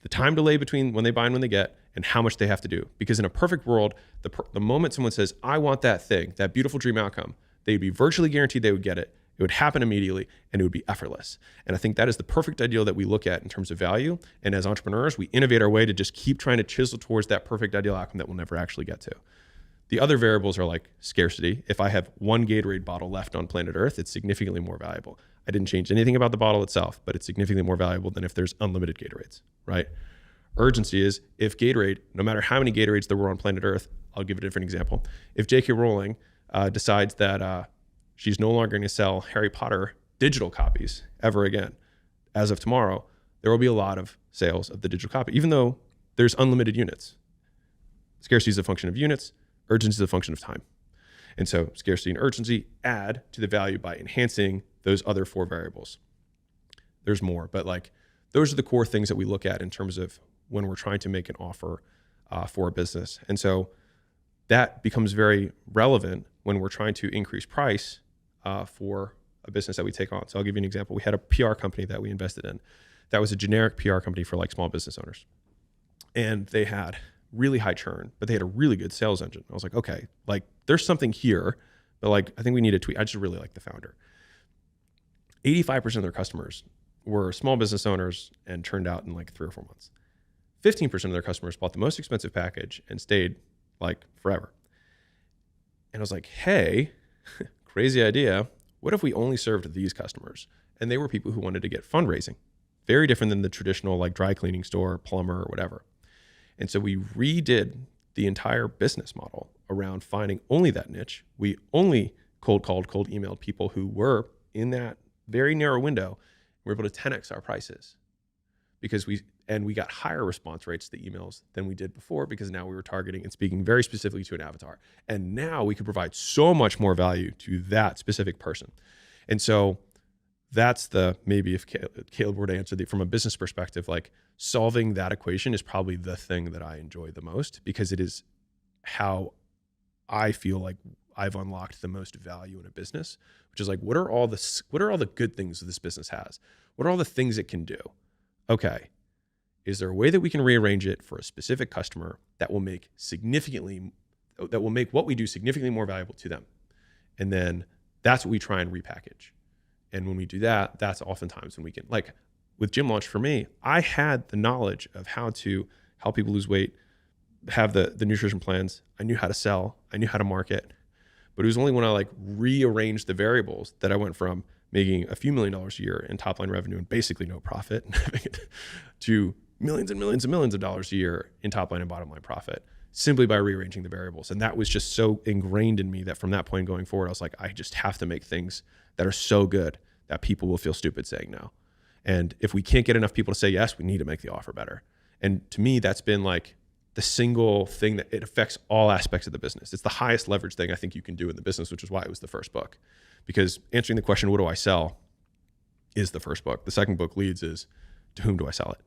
A: the time delay between when they buy and when they get, and how much they have to do. Because in a perfect world, the moment someone says, I want that thing, that beautiful dream outcome, they'd be virtually guaranteed they would get it. It would happen immediately and it would be effortless. And I think that is the perfect ideal that we look at in terms of value. And as entrepreneurs, we innovate our way to just keep trying to chisel towards that perfect ideal outcome that we'll never actually get to. The other variables are like scarcity. If I have 1 Gatorade bottle left on planet Earth, it's significantly more valuable. I didn't change anything about the bottle itself, but it's significantly more valuable than if there's unlimited Gatorades, right? Urgency is if Gatorade, no matter how many Gatorades there were on planet Earth, I'll give a different example. If J.K. Rowling decides that she's no longer going to sell Harry Potter digital copies ever again, as of tomorrow, there will be a lot of sales of the digital copy, even though there's unlimited units. Scarcity is a function of units, urgency is a function of time. And so scarcity and urgency add to the value by enhancing those other 4 variables. There's more, but like those are the core things that we look at in terms of when we're trying to make an offer for a business. And so that becomes very relevant when we're trying to increase price for a business that we take on. So I'll give you an example. We had a PR company that we invested in. That was a generic PR company for like small business owners. And they had really high churn, but they had a really good sales engine. I was like, okay, like there's something here, but like, I think we need to tweak. I just really like the founder. 85% of their customers were small business owners and turned out in like 3 or 4 months. 15% of their customers bought the most expensive package and stayed like forever. And I was like, hey, crazy idea. What if we only served these customers? And they were people who wanted to get fundraising. Very different than the traditional like dry cleaning store, plumber, or whatever. And so we redid the entire business model around finding only that niche. We only cold emailed people who were in that very narrow window. We were able to 10x our prices because we got higher response rates to the emails than we did before because now we were targeting and speaking very specifically to an avatar. And now we could provide so much more value to that specific person. And so that's maybe if Caleb were to answer from a business perspective, like solving that equation is probably the thing that I enjoy the most because it is how I feel like I've unlocked the most value in a business, which is like, what are all the good things that this business has? What are all the things it can do? Okay. Is there a way that we can rearrange it for a specific customer that will make what we do significantly more valuable to them? And then that's what we try and repackage. And when we do that, that's oftentimes when we can, like with Gym Launch for me, I had the knowledge of how to help people lose weight, have the nutrition plans. I knew how to sell. I knew how to market. But it was only when I like rearranged the variables that I went from making a few $1 million a year in top line revenue and basically no profit to millions and millions and millions of dollars a year in top line and bottom line profit, simply by rearranging the variables. And that was just so ingrained in me that from that point going forward, I was like, I just have to make things that are so good that people will feel stupid saying no. And if we can't get enough people to say yes, we need to make the offer better. And to me, that's been like the single thing that it affects all aspects of the business. It's the highest leverage thing I think you can do in the business, which is why it was the first book. Because answering the question, what do I sell, is the first book. The second book, Leads, is to whom do I sell it?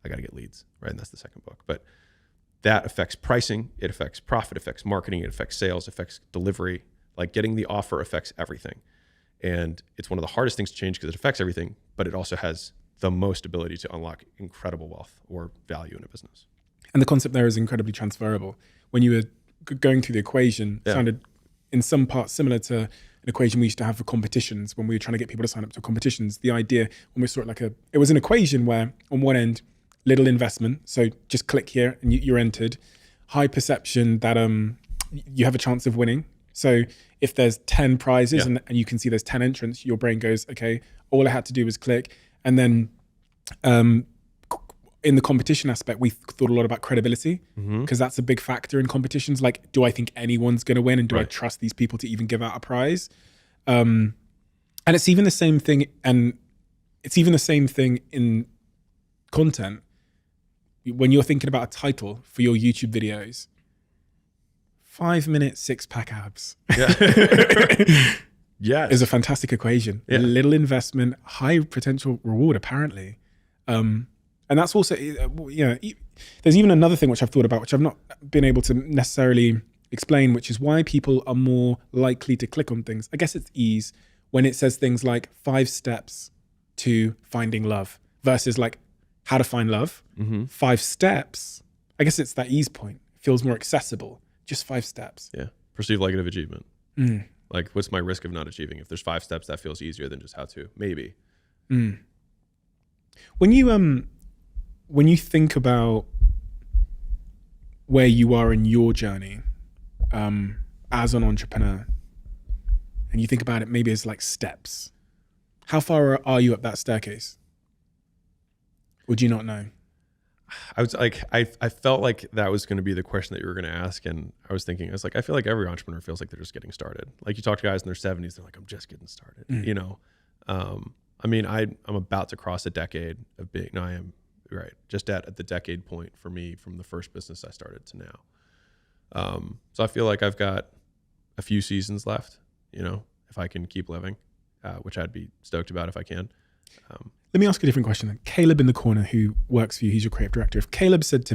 A: I got to get leads, right? And that's the second book. But that affects pricing, it affects profit, it affects marketing, it affects sales, it affects delivery. Like getting the offer affects everything. And it's one of the hardest things to change because it affects everything, but it also has the most ability to unlock incredible wealth or value in a business.
F: And the concept there is incredibly transferable. When you were going through the equation, it sounded in some parts similar to an equation we used to have for competitions when we were trying to get people to sign up to competitions. The idea, almost sort of like it was an equation where on one end, little investment, so just click here and you're entered. High perception that you have a chance of winning. So if there's 10 prizes and you can see there's 10 entrants, your brain goes, okay, all I had to do was click. And then in the competition aspect, we thought a lot about credibility because that's a big factor in competitions. Like, do I think anyone's going to win? And do I trust these people to even give out a prize? And it's even the same thing. And it's even the same thing in content. When you're thinking about a title for your YouTube videos, 5-minute 6-pack abs.
A: Yeah.
F: Is a fantastic equation.
A: Yeah.
F: Little investment, high potential reward, apparently. And that's also, there's even another thing which I've thought about, which I've not been able to necessarily explain, which is why people are more likely to click on things. I guess it's ease when it says things like 5 steps to finding love versus like how to find love. 5 steps. I guess it's that ease point. It feels more accessible. Just 5 steps.
A: Yeah. Perceived like of achievement. Like, what's my risk of not achieving? If there's 5 steps, that feels easier than just how to. Maybe.
F: When you think about where you are in your journey as an entrepreneur, and you think about it maybe as like steps, how far are you up that staircase? Or do you not know?
A: I was like, I felt like that was going to be the question that you were going to ask. And I was like, I feel like every entrepreneur feels like they're just getting started. Like you talk to guys in their 70s, they're like, I'm just getting started, you know? I mean, I'm about to cross a decade of being, no, I am right. Just at the decade point for me from the first business I started to now. So I feel like I've got a few seasons left, you know, if I can keep living, which I'd be stoked about if I can.
F: Let me ask a different question then. Caleb in the corner who works for you, he's your creative director. If Caleb said to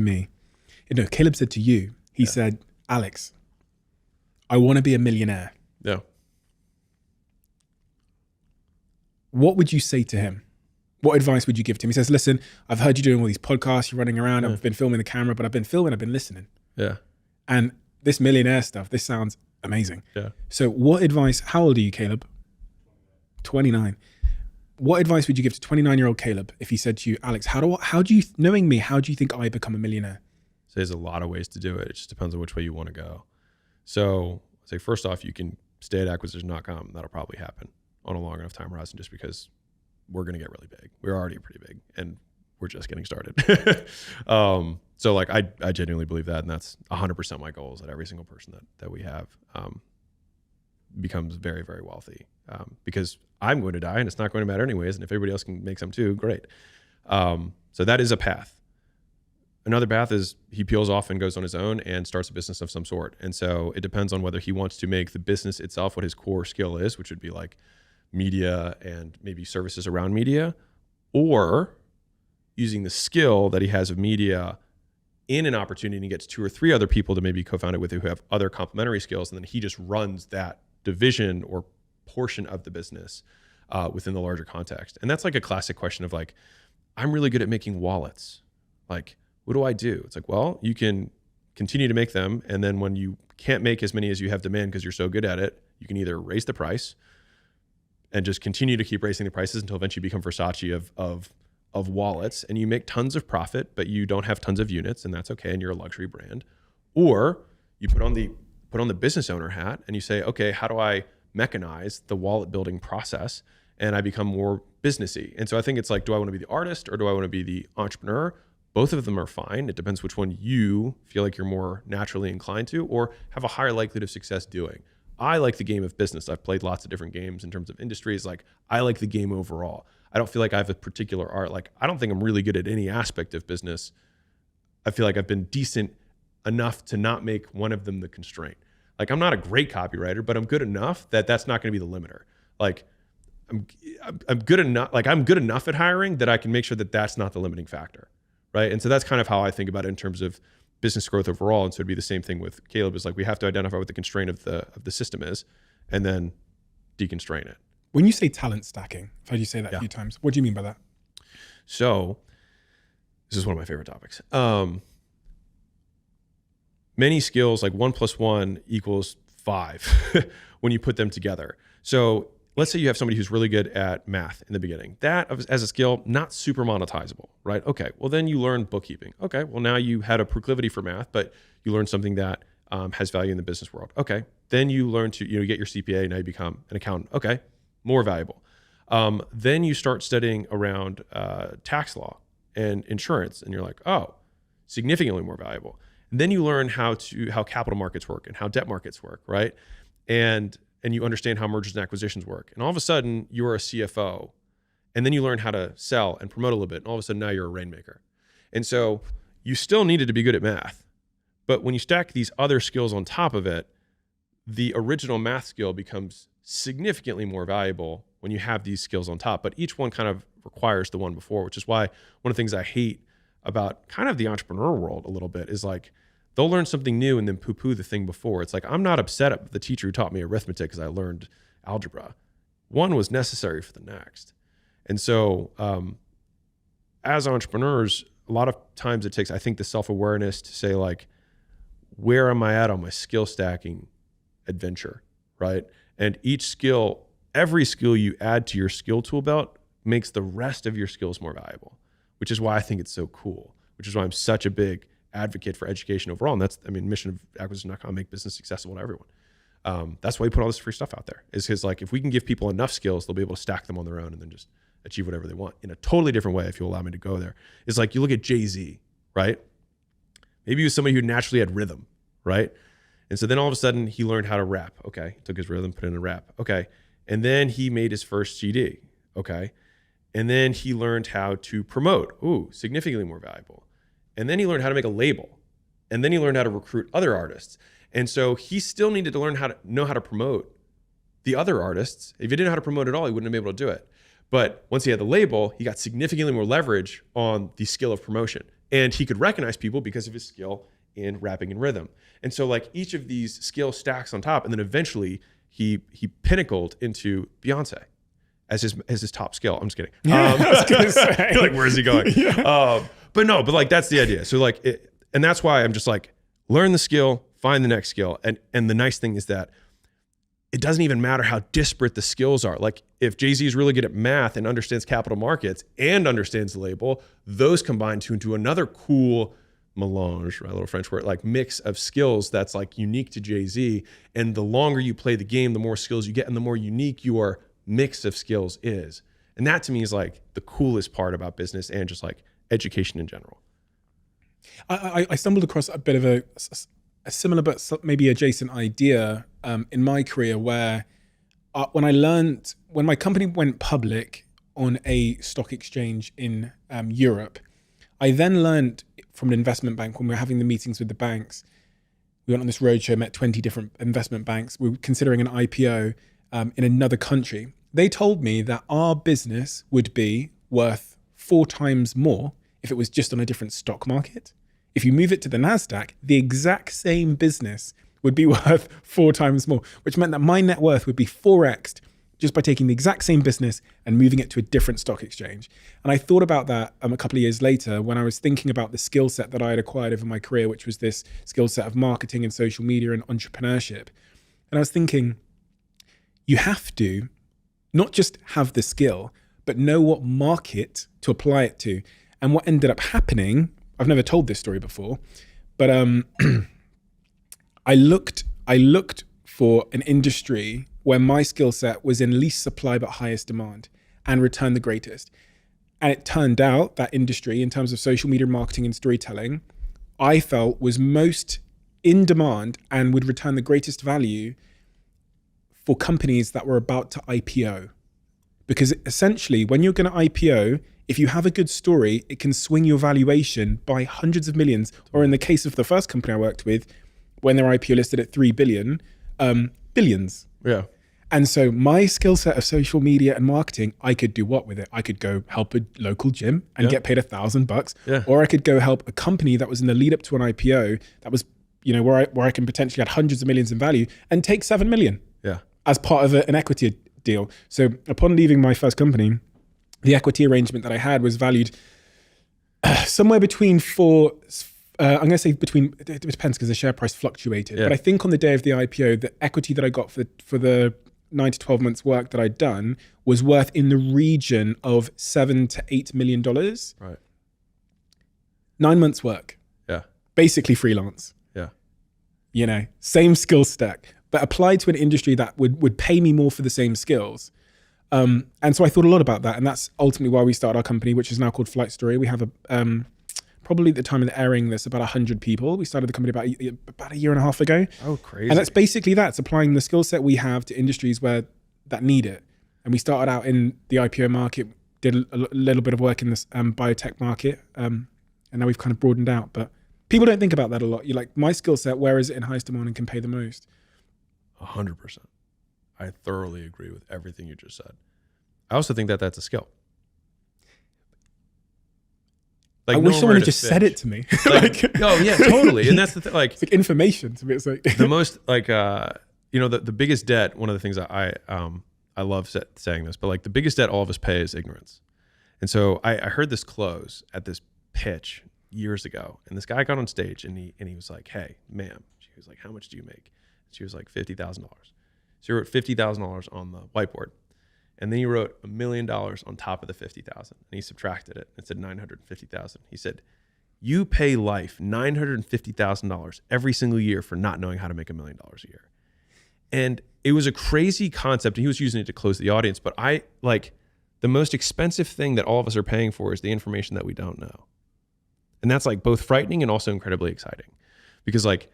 F: you, he said, Alex, I want to be a millionaire.
A: Yeah.
F: What would you say to him? What advice would you give to him? He says, listen, I've heard you doing all these podcasts, you're running around, I've been filming the camera, but I've been filming, I've been listening.
A: Yeah.
F: And this millionaire stuff, this sounds amazing.
A: Yeah.
F: So what advice, how old are you, Caleb? 29. What advice would you give to 29-year-old Caleb if he said to you, Alex, how do you, knowing me, how do you think I become a millionaire?
A: So there's a lot of ways to do it. It just depends on which way you want to go. So I'd say first off, you can stay at acquisition.com. That'll probably happen on a long enough time horizon just because we're going to get really big. We're already pretty big and we're just getting started. So like I genuinely believe that, and that's 100% my goal is that every single person that we have becomes very, very wealthy because I'm going to die and it's not going to matter anyways. And if everybody else can make some too, great. So that is a path. Another path is he peels off and goes on his own and starts a business of some sort. And so it depends on whether he wants to make the business itself what his core skill is, which would be like media and maybe services around media, or using the skill that he has of media in an opportunity and he gets 2 or 3 other people to maybe co-found it with who have other complementary skills. And then he just runs that division or portion of the business within the larger context. And that's like a classic question of like, I'm really good at making wallets. Like, what do I do? It's like, well, you can continue to make them. And then when you can't make as many as you have demand because you're so good at it, you can either raise the price and just continue to keep raising the prices until eventually you become Versace of wallets, and you make tons of profit, but you don't have tons of units, and that's okay, and you're a luxury brand. Or you put on the business owner hat and you say, okay, how do I mechanize the wallet building process and I become more businessy? And so I think it's like, do I want to be the artist or do I want to be the entrepreneur? Both of them are fine. It depends which one you feel like you're more naturally inclined to or have a higher likelihood of success doing. I like the game of business. I've played lots of different games in terms of industries. Like, I like the game overall. I don't feel like I have a particular art. Like, I don't think I'm really good at any aspect of business. I feel like I've been decent enough to not make one of them the constraint. Like, I'm not a great copywriter, but I'm good enough that that's not going to be the limiter. Like, I'm good enough. Like, I'm good enough at hiring that I can make sure that that's not the limiting factor, right? And so that's kind of how I think about it in terms of business growth overall. And so it'd be the same thing with Caleb. Is like, we have to identify what the constraint of the system is, and then deconstrain it.
F: When you say talent stacking, I've heard you say that a few times. What do you mean by that?
A: So this is one of my favorite topics. Many skills, like 1 + 1 = 5 when you put them together. So let's say you have somebody who's really good at math in the beginning. That as a skill, not super monetizable, right? Okay, well then you learn bookkeeping. Okay, well now you had a proclivity for math, but you learn something that has value in the business world. Okay, then you learn to get your CPA, now you become an accountant. Okay, more valuable. Then you start studying around tax law and insurance, and you're like, oh, significantly more valuable. And then you learn how capital markets work and how debt markets work, right? And you understand how mergers and acquisitions work. And all of a sudden, you're a CFO. And then you learn how to sell and promote a little bit. And all of a sudden, now you're a rainmaker. And so you still needed to be good at math. But when you stack these other skills on top of it, the original math skill becomes significantly more valuable when you have these skills on top. But each one kind of requires the one before, which is why one of the things I hate about kind of the entrepreneur world a little bit is like, they'll learn something new and then poo-poo the thing before. It's like, I'm not upset at the teacher who taught me arithmetic because I learned algebra. One was necessary for the next. And so as entrepreneurs, a lot of times it takes, I think, the self-awareness to say like, where am I at on my skill stacking adventure, right? And each skill, every skill you add to your skill tool belt makes the rest of your skills more valuable, which is why I think it's so cool, which is why I'm such a big advocate for education overall. And that's, mission of acquisition.com, make business accessible to everyone. That's why we put all this free stuff out there, is because like, if we can give people enough skills, they'll be able to stack them on their own and then just achieve whatever they want in a totally different way. If you allow me to go there, it's like, you look at Jay-Z, right? Maybe he was somebody who naturally had rhythm, right? And so then all of a sudden he learned how to rap. Okay. He took his rhythm, put it in a rap. Okay. And then he made his first CD. Okay. And then he learned how to promote. Ooh, significantly more valuable. And then he learned how to make a label. And then he learned how to recruit other artists. And so he still needed to learn how to promote the other artists. If he didn't know how to promote at all, he wouldn't have been able to do it. But once he had the label, he got significantly more leverage on the skill of promotion. And he could recognize people because of his skill in rapping and rhythm. And so like, each of these skill stacks on top, and then eventually he pinnacled into Beyonce as his top skill. I'm just kidding.
F: I was gonna say.
A: Like, where is he going?
F: Yeah.
A: But like, that's the idea. So like, and that's why I'm just like, learn the skill, find the next skill. And the nice thing is that it doesn't even matter how disparate the skills are. Like, if Jay-Z is really good at math and understands capital markets and understands the label, those combine to into another cool melange, right? A little French word, like mix of skills that's like unique to Jay-Z. And the longer you play the game, the more skills you get and the more unique your mix of skills is. And that to me is like the coolest part about business and just like education in general.
F: I stumbled across a bit of a similar but maybe adjacent idea in my career where when my company went public on a stock exchange in Europe, I then learned from an investment bank when we were having the meetings with the banks. We went on this roadshow, met 20 different investment banks. We were considering an IPO in another country. They told me that our business would be worth 4 times more if it was just on a different stock market. If you move it to the NASDAQ, the exact same business would be worth 4 times more, which meant that my net worth would be 4x'd just by taking the exact same business and moving it to a different stock exchange. And I thought about that a couple of years later when I was thinking about the skill set that I had acquired over my career, which was this skill set of marketing and social media and entrepreneurship. And I was thinking, you have to not just have the skill, but know what market to apply it to. And what ended up happening, I've never told this story before, but I looked for an industry where my skill set was in least supply but highest demand and returned the greatest. And it turned out that industry, in terms of social media marketing and storytelling, I felt was most in demand and would return the greatest value for companies that were about to IPO. Because essentially, when you're going to IPO, if you have a good story, it can swing your valuation by hundreds of millions. Or in the case of the first company I worked with, when their IPO listed at 3 billion, billions.
A: Yeah.
F: And so my skill set of social media and marketing, I could do what with it? I could go help a local gym and get paid $1,000, or I could go help a company that was in the lead up to an IPO that was, where I can potentially add hundreds of millions in value and take 7 million as part of an equity deal. So upon leaving my first company, the equity arrangement that I had was valued somewhere between I'm going to say between, it depends because the share price fluctuated. But I think on the day of the IPO, the equity that I got for the 9 to 12 months work that I'd done was worth in the region of $7 to $8 million.
A: Right.
F: 9 months work.
A: Yeah.
F: Basically freelance.
A: Yeah.
F: Same skill stack, but applied to an industry that would pay me more for the same skills. And so I thought a lot about that. And that's ultimately why we started our company, which is now called Flight Story. We have probably at the time of the airing this, about 100 people. We started the company about a year and a half ago.
A: Oh, crazy.
F: And that's basically that. It's applying the skill set we have to industries that need it. And we started out in the IPO market, did a little bit of work in this biotech market. And now we've kind of broadened out. But people don't think about that a lot. You're like, my skill set, where is it in highest demand and can pay the most?
A: 100%. I thoroughly agree with everything you just said. I also think that that's a skill.
F: Like, I wish someone had just said it to me.
A: No, yeah, totally. And that's the thing. Like,
F: it's like information to me. It's like
A: the most the biggest debt. One of the things I love saying this, but like the biggest debt all of us pay is ignorance. And so I heard this close at this pitch years ago, and this guy got on stage and he was like, "Hey, ma'am," she was like, "How much do you make?" She was like, $50,000. So he wrote $50,000 on the whiteboard. And then he wrote $1 million on top of the 50,000, and he subtracted it. It said 950,000. He said, "You pay life $950,000 every single year for not knowing how to make $1 million a year." And it was a crazy concept. And he was using it to close the audience. But the most expensive thing that all of us are paying for is the information that we don't know. And that's like both frightening and also incredibly exciting, because like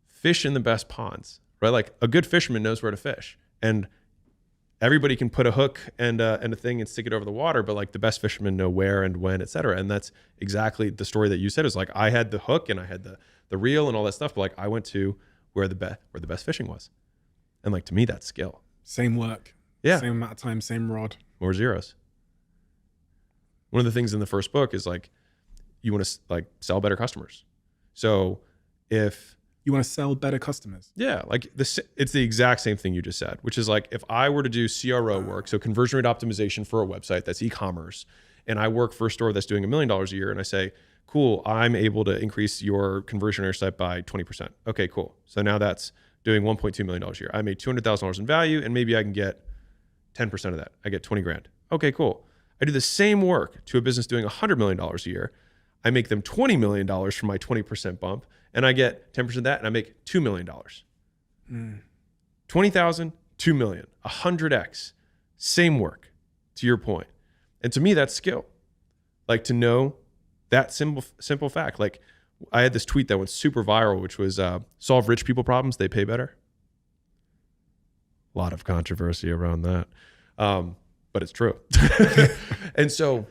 A: fish in the best ponds, right? Like a good fisherman knows where to fish, and everybody can put a hook and a thing and stick it over the water, but like the best fishermen know where and when, et cetera. And that's exactly the story that you said. Is like, I had the hook and I had the reel and all that stuff, but like I went to where the best fishing was. And like, to me, that's skill.
F: Same work.
A: Yeah.
F: Same amount of time, same rod.
A: More zeros. One of the things in the first book is like, you want to like sell better customers. So if
F: you want to sell better customers.
A: Yeah, like it's the exact same thing you just said, which is like, if I were to do CRO work, so conversion rate optimization for a website that's e-commerce, and I work for a store that's doing $1 million a year, and I say, cool, I'm able to increase your conversion on your site by 20%. Okay, cool. So now that's doing $1.2 million a year. I made $200,000 in value, and maybe I can get 10% of that. I get 20 grand. Okay, cool. I do the same work to a business doing $100 million a year. I make them $20 million for my 20% bump, and I get 10% of that, and I make $2 million. 20,000, 2 million, 100x, same work, to your point. And to me, that's skill. Like, to know that simple fact. Like, I had this tweet that went super viral, which was solve rich people problems, they pay better. A lot of controversy around that, but it's true. And so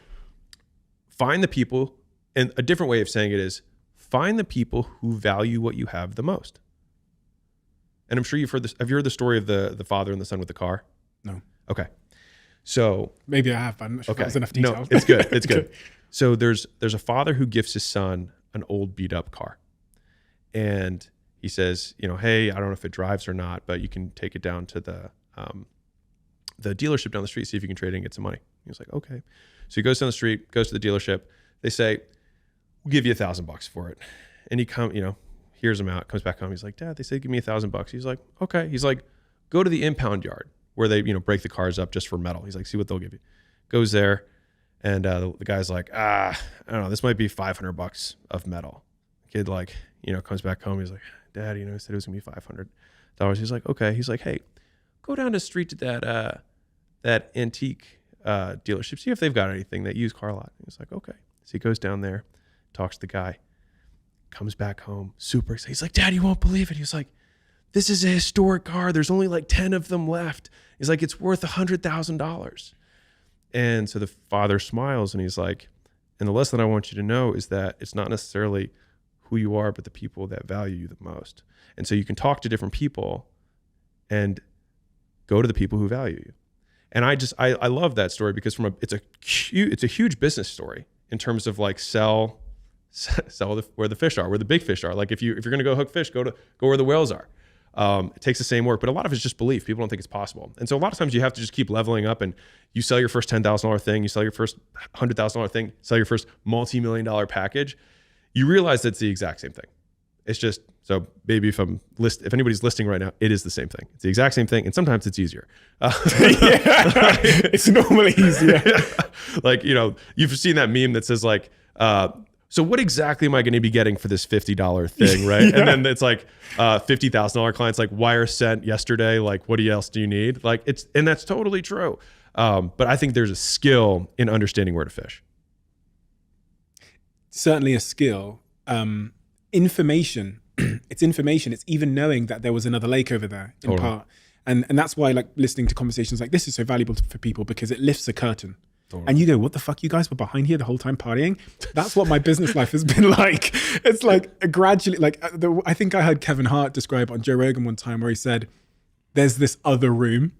A: find the people, and a different way of saying it is, find the people who value what you have the most. And I'm sure you've heard this. Have you heard the story of the father and the son with the car?
F: No.
A: Okay. So
F: maybe I have, but I'm not sure if that was enough detail.
A: No, it's good. It's good. So there's a father who gifts his son an old beat up car. And he says, hey, I don't know if it drives or not, but you can take it down to the dealership down the street, see if you can trade it and get some money. He was like, okay. So he goes down the street, goes to the dealership. They say, we'll give you $1,000 for it. And he hears him out, comes back home. He's like, Dad, they said give me $1,000. He's like, okay. He's like, go to the impound yard where they, break the cars up just for metal. He's like, see what they'll give you. Goes there, and the guy's like, I don't know, this might be $500 of metal. Kid comes back home. He's like, Dad, he said it was gonna be $500. He's like, okay. He's like, hey, go down the street to that antique dealership, see if they've got anything, that used car lot. He's like, okay. So he goes down there, talks to the guy, comes back home, super excited. He's like, Dad, you won't believe it. He was like, this is a historic car. There's only like 10 of them left. He's like, it's worth $100,000. And so the father smiles and he's like, and the lesson I want you to know is that it's not necessarily who you are, but the people that value you the most. And so you can talk to different people and go to the people who value you. And I love that story because it's a huge business story in terms of like sell where the fish are, where the big fish are. Like if you're going to go hook fish, go where the whales are. It takes the same work, but a lot of it's just belief. People don't think it's possible. And so a lot of times you have to just keep leveling up, and you sell your first $10,000 thing, you sell your first $100,000 thing, sell your first multi-million-dollar package. You realize that's the exact same thing. It's just, so maybe if anybody's listening right now, it is the same thing. It's the exact same thing. And sometimes it's easier.
F: It's normally easier.
A: Like, you've seen that meme that says like, so what exactly am I going to be getting for this $50 thing, right? Yeah. And then it's like $50,000 clients like wire sent yesterday. Like, what else do you need? Like and that's totally true. But I think there's a skill in understanding where to fish.
F: Certainly a skill. Information. It's information. It's even knowing that there was another lake over there in part. And that's why like listening to conversations like this is so valuable for people, because it lifts a curtain. Totally. And you go, what the fuck? You guys were behind here the whole time partying? That's what my business life has been like. It's like gradually, like I think I heard Kevin Hart describe on Joe Rogan one time where he said, there's this other room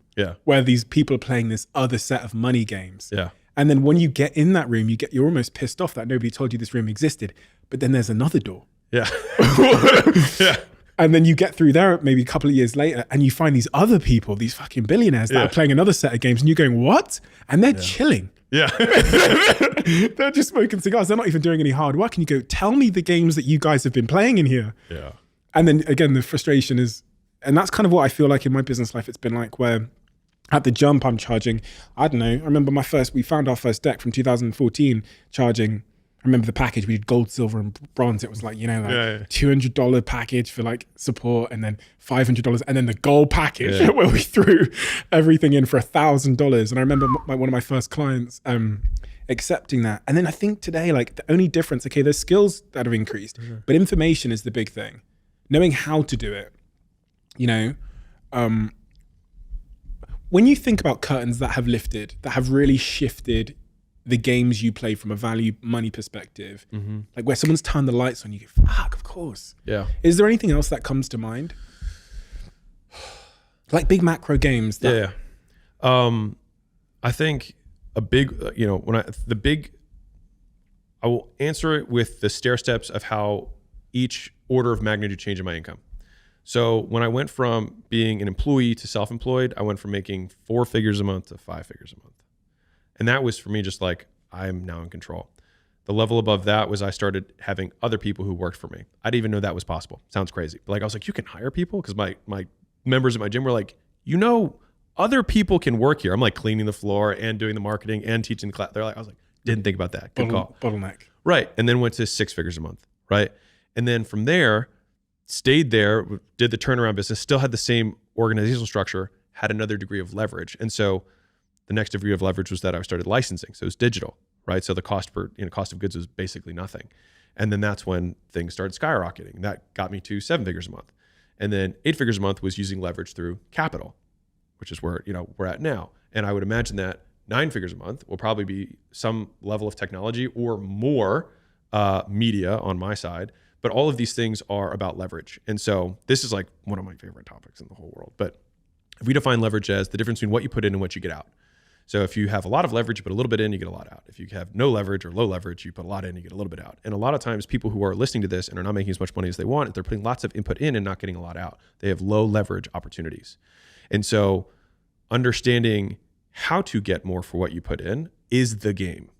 F: where these people are playing this other set of money games. Yeah. And then when you get in that room, you're almost pissed off that nobody told you this room existed. But then there's another door. Yeah. Yeah. And then you get through there maybe a couple of years later and you find these other people, these fucking billionaires that are playing another set of games, and you're going, what? And they're chilling. Yeah. They're just smoking cigars. They're not even doing any hard work. And you go, tell me the games that you guys have been playing in here. Yeah. And then again, the frustration is, and that's kind of what I feel like in my business life, it's been like where at the jump I'm charging, I don't know, I remember we found our first deck from 2014 charging, I remember the package, we did gold, silver, and bronze. It was like, $200 package for like support, and then $500, and then the gold package where we threw everything in for $1,000. And I remember one of my first clients accepting that. And then I think today, like the only difference, okay, there's skills that have increased, but information is the big thing. Knowing how to do it, when you think about curtains that have lifted, that have really shifted the games you play from a value money perspective, like where someone's turned the lights on, you go, fuck, of course. Yeah. Is there anything else that comes to mind? Like big macro games. That...
A: Yeah. I think a big, I will answer it with the stair steps of how each order of magnitude change in my income. So when I went from being an employee to self-employed, I went from making 4 figures a month to 5 figures a month. And that was for me just like, I'm now in control. The level above that was I started having other people who worked for me. I didn't even know that was possible. Sounds crazy. But like I was like, you can hire people? Because my members at my gym were like, other people can work here. I'm like cleaning the floor and doing the marketing and teaching the class. I was like, didn't think about that. Good call.
F: Bottleneck.
A: Right. And then went to 6 figures a month. Right. And then from there, stayed there, did the turnaround business, still had the same organizational structure, had another degree of leverage. And so the next degree of leverage was that I started licensing. So it was digital, right? So the cost of goods was basically nothing. And then that's when things started skyrocketing. That got me to 7 figures a month. And then 8 figures a month was using leverage through capital, which is where, we're at now. And I would imagine that 9 figures a month will probably be some level of technology or more media on my side. But all of these things are about leverage. And so this is like one of my favorite topics in the whole world. But if we define leverage as the difference between what you put in and what you get out. So if you have a lot of leverage, you put a little bit in, you get a lot out. If you have no leverage or low leverage, you put a lot in, you get a little bit out. And a lot of times people who are listening to this and are not making as much money as they want, they're putting lots of input in and not getting a lot out. They have low leverage opportunities. And so understanding how to get more for what you put in is the game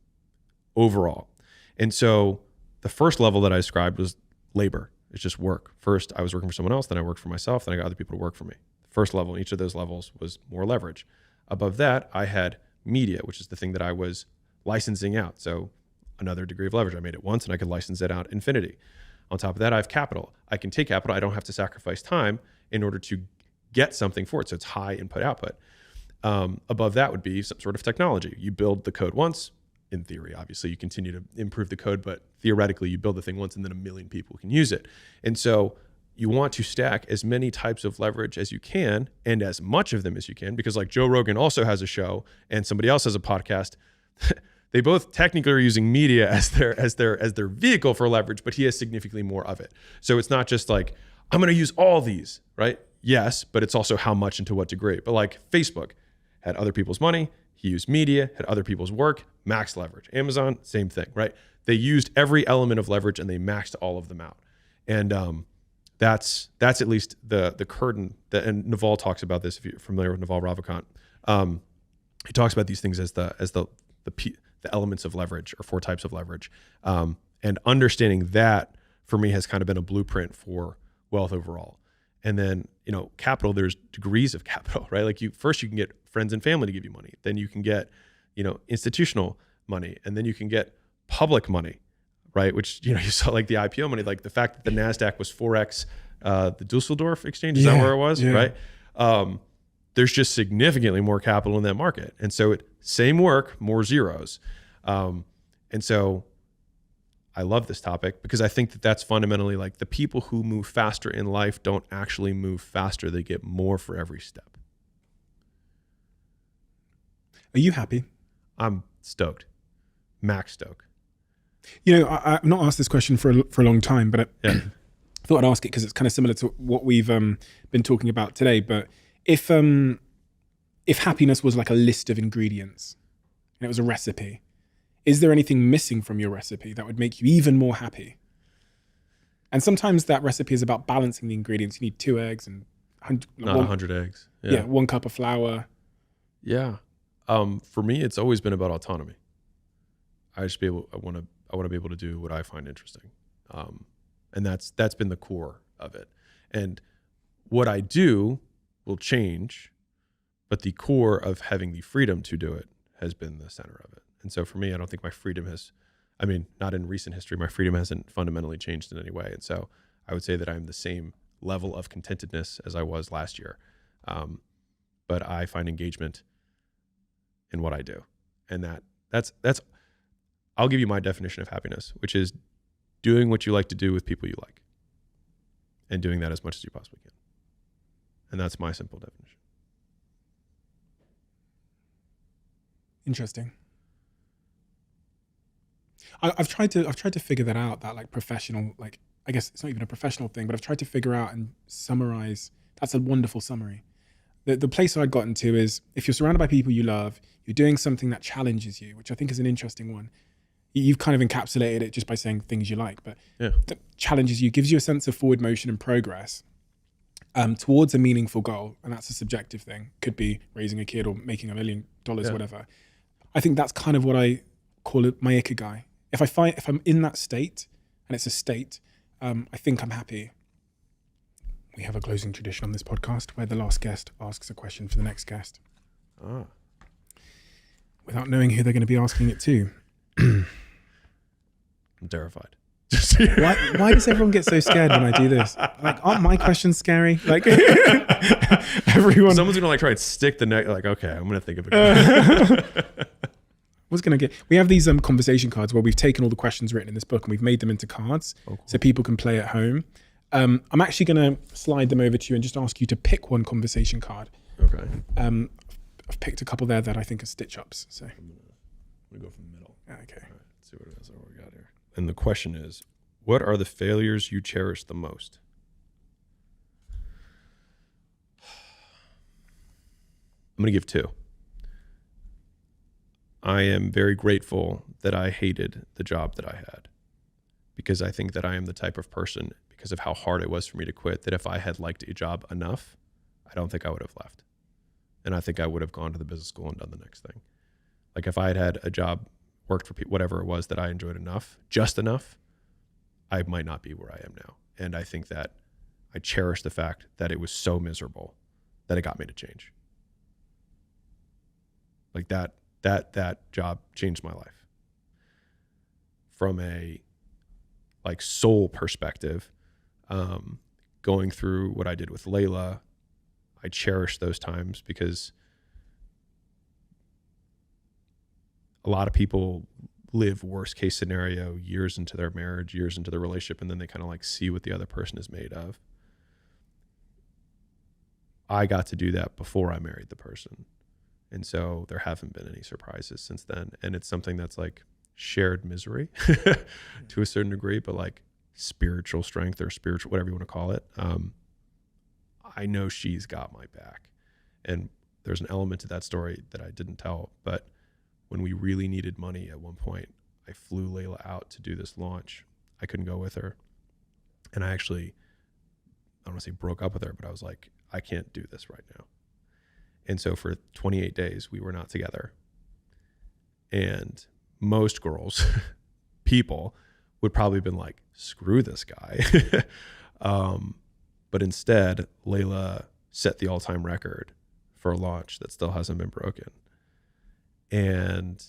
A: overall. And so the first level that I described was labor. It's just work. First, I was working for someone else, then I worked for myself, then I got other people to work for me. The first level in each of those levels was more leverage. Above that, I had media, which is the thing that I was licensing out. So another degree of leverage. I made it once and I could license it out infinity. On top of that, I have capital. I can take capital. I don't have to sacrifice time in order to get something for it. So it's high input output. Above that would be some sort of technology. You build the code once. In theory, obviously, you continue to improve the code, but theoretically, you build the thing once and then 1 million people can use it. And so you want to stack as many types of leverage as you can and as much of them as you can, because like Joe Rogan also has a show and somebody else has a podcast. They both technically are using media as their vehicle for leverage, but he has significantly more of it. So it's not just like, I'm going to use all these, right? Yes, but it's also how much and to what degree. But like Facebook had other people's money. He used media, had other people's work, max leverage. Amazon, same thing, right? They used every element of leverage and they maxed all of them out. And that's at least the curtain that, and Naval talks about this, if you're familiar with Naval Ravikant. He talks about these things as the elements of leverage, or 4 types of leverage. And understanding that for me has kind of been a blueprint for wealth overall. And then, capital, there's degrees of capital, right? Like you can get friends and family to give you money. Then you can get, institutional money, and then you can get public money, right? Which, you saw like the IPO money, like the fact that the NASDAQ was 4X, the Dusseldorf exchange, is that where it was, right? There's just significantly more capital in that market. And so same work, more zeros. And so I love this topic because I think that that's fundamentally like the people who move faster in life don't actually move faster. They get more for every step.
F: Are you happy?
A: I'm stoked. Max stoked.
F: I've not asked this question for a long time, but I thought I'd ask it because it's kind of similar to what we've been talking about today. But if happiness was like a list of ingredients and it was a recipe, is there anything missing from your recipe that would make you even more happy? And sometimes that recipe is about balancing the ingredients. You need 2 eggs and
A: 100 eggs.
F: Yeah, 1 cup of flour.
A: Yeah. For me, it's always been about autonomy. I want to be able to do what I find interesting. And that's been the core of it. And what I do will change, but the core of having the freedom to do it has been the center of it. And so for me, I don't think my freedom not in recent history, my freedom hasn't fundamentally changed in any way. And so I would say that I'm the same level of contentedness as I was last year. But I find engagement in what I do. And that's I'll give you my definition of happiness, which is doing what you like to do with people you like and doing that as much as you possibly can. And that's my simple definition.
F: Interesting. I've tried to figure that out, that like professional, like, I guess it's not even a professional thing, but I've tried to figure out and summarize. That's a wonderful summary. The place I'd gotten to is if you're surrounded by people you love, you're doing something that challenges you, which I think is an interesting one. You've kind of encapsulated it just by saying things you like, but that challenges you, gives you a sense of forward motion and progress towards a meaningful goal. And that's a subjective thing. Could be raising a kid or making $1 million, whatever. I think that's kind of what I call it, my ikigai. If I'm in that state, and it's a state, I think I'm happy. We have a closing tradition on this podcast where the last guest asks a question for the next guest. Without knowing who they're going to be asking it to.
A: I'm terrified.
F: Why does everyone get so scared when I do this? Like, aren't my questions scary? Like, everyone.
A: Someone's going to like try and stick the neck. Like, okay, I'm going to think of it.
F: We have these conversation cards where we've taken all the questions written in this book and we've made them into cards so people can play at home. I'm actually going to slide them over to you and just ask you to pick one conversation card.
A: Okay.
F: I've picked a couple there that I think are stitch ups. So
A: I'm gonna go from the middle.
F: Okay.
A: All right, let's see what it is. What we got here. And the question is, what are the failures you cherish the most? I'm gonna give 2. I am very grateful that I hated the job that I had, because I think that I am the type of person, because of how hard it was for me to quit, that if I had liked a job enough, I don't think I would have left. And I think I would have gone to the business school and done the next thing. Like if I had had a job, worked for whatever it was that I enjoyed enough, just enough, I might not be where I am now. And I think that I cherish the fact that it was so miserable that it got me to change. Like that job changed my life. From a like soul perspective, going through what I did with Layla, I cherish those times, because a lot of people live worst case scenario years into their marriage, years into their relationship, and then they kind of like see what the other person is made of. I got to do that before I married the person. And so there haven't been any surprises since then. And it's something that's like shared misery to a certain degree, but like spiritual strength or spiritual, whatever you want to call it. I know she's got my back. And there's an element to that story that I didn't tell, but when we really needed money at one point, I flew Layla out to do this launch. I couldn't go with her. And I actually, I don't want to say broke up with her, but I was like, I can't do this right now. And so for 28 days, we were not together. And most girls, people, would probably have been like, screw this guy. But instead, Layla set the all-time record for a launch that still hasn't been broken. And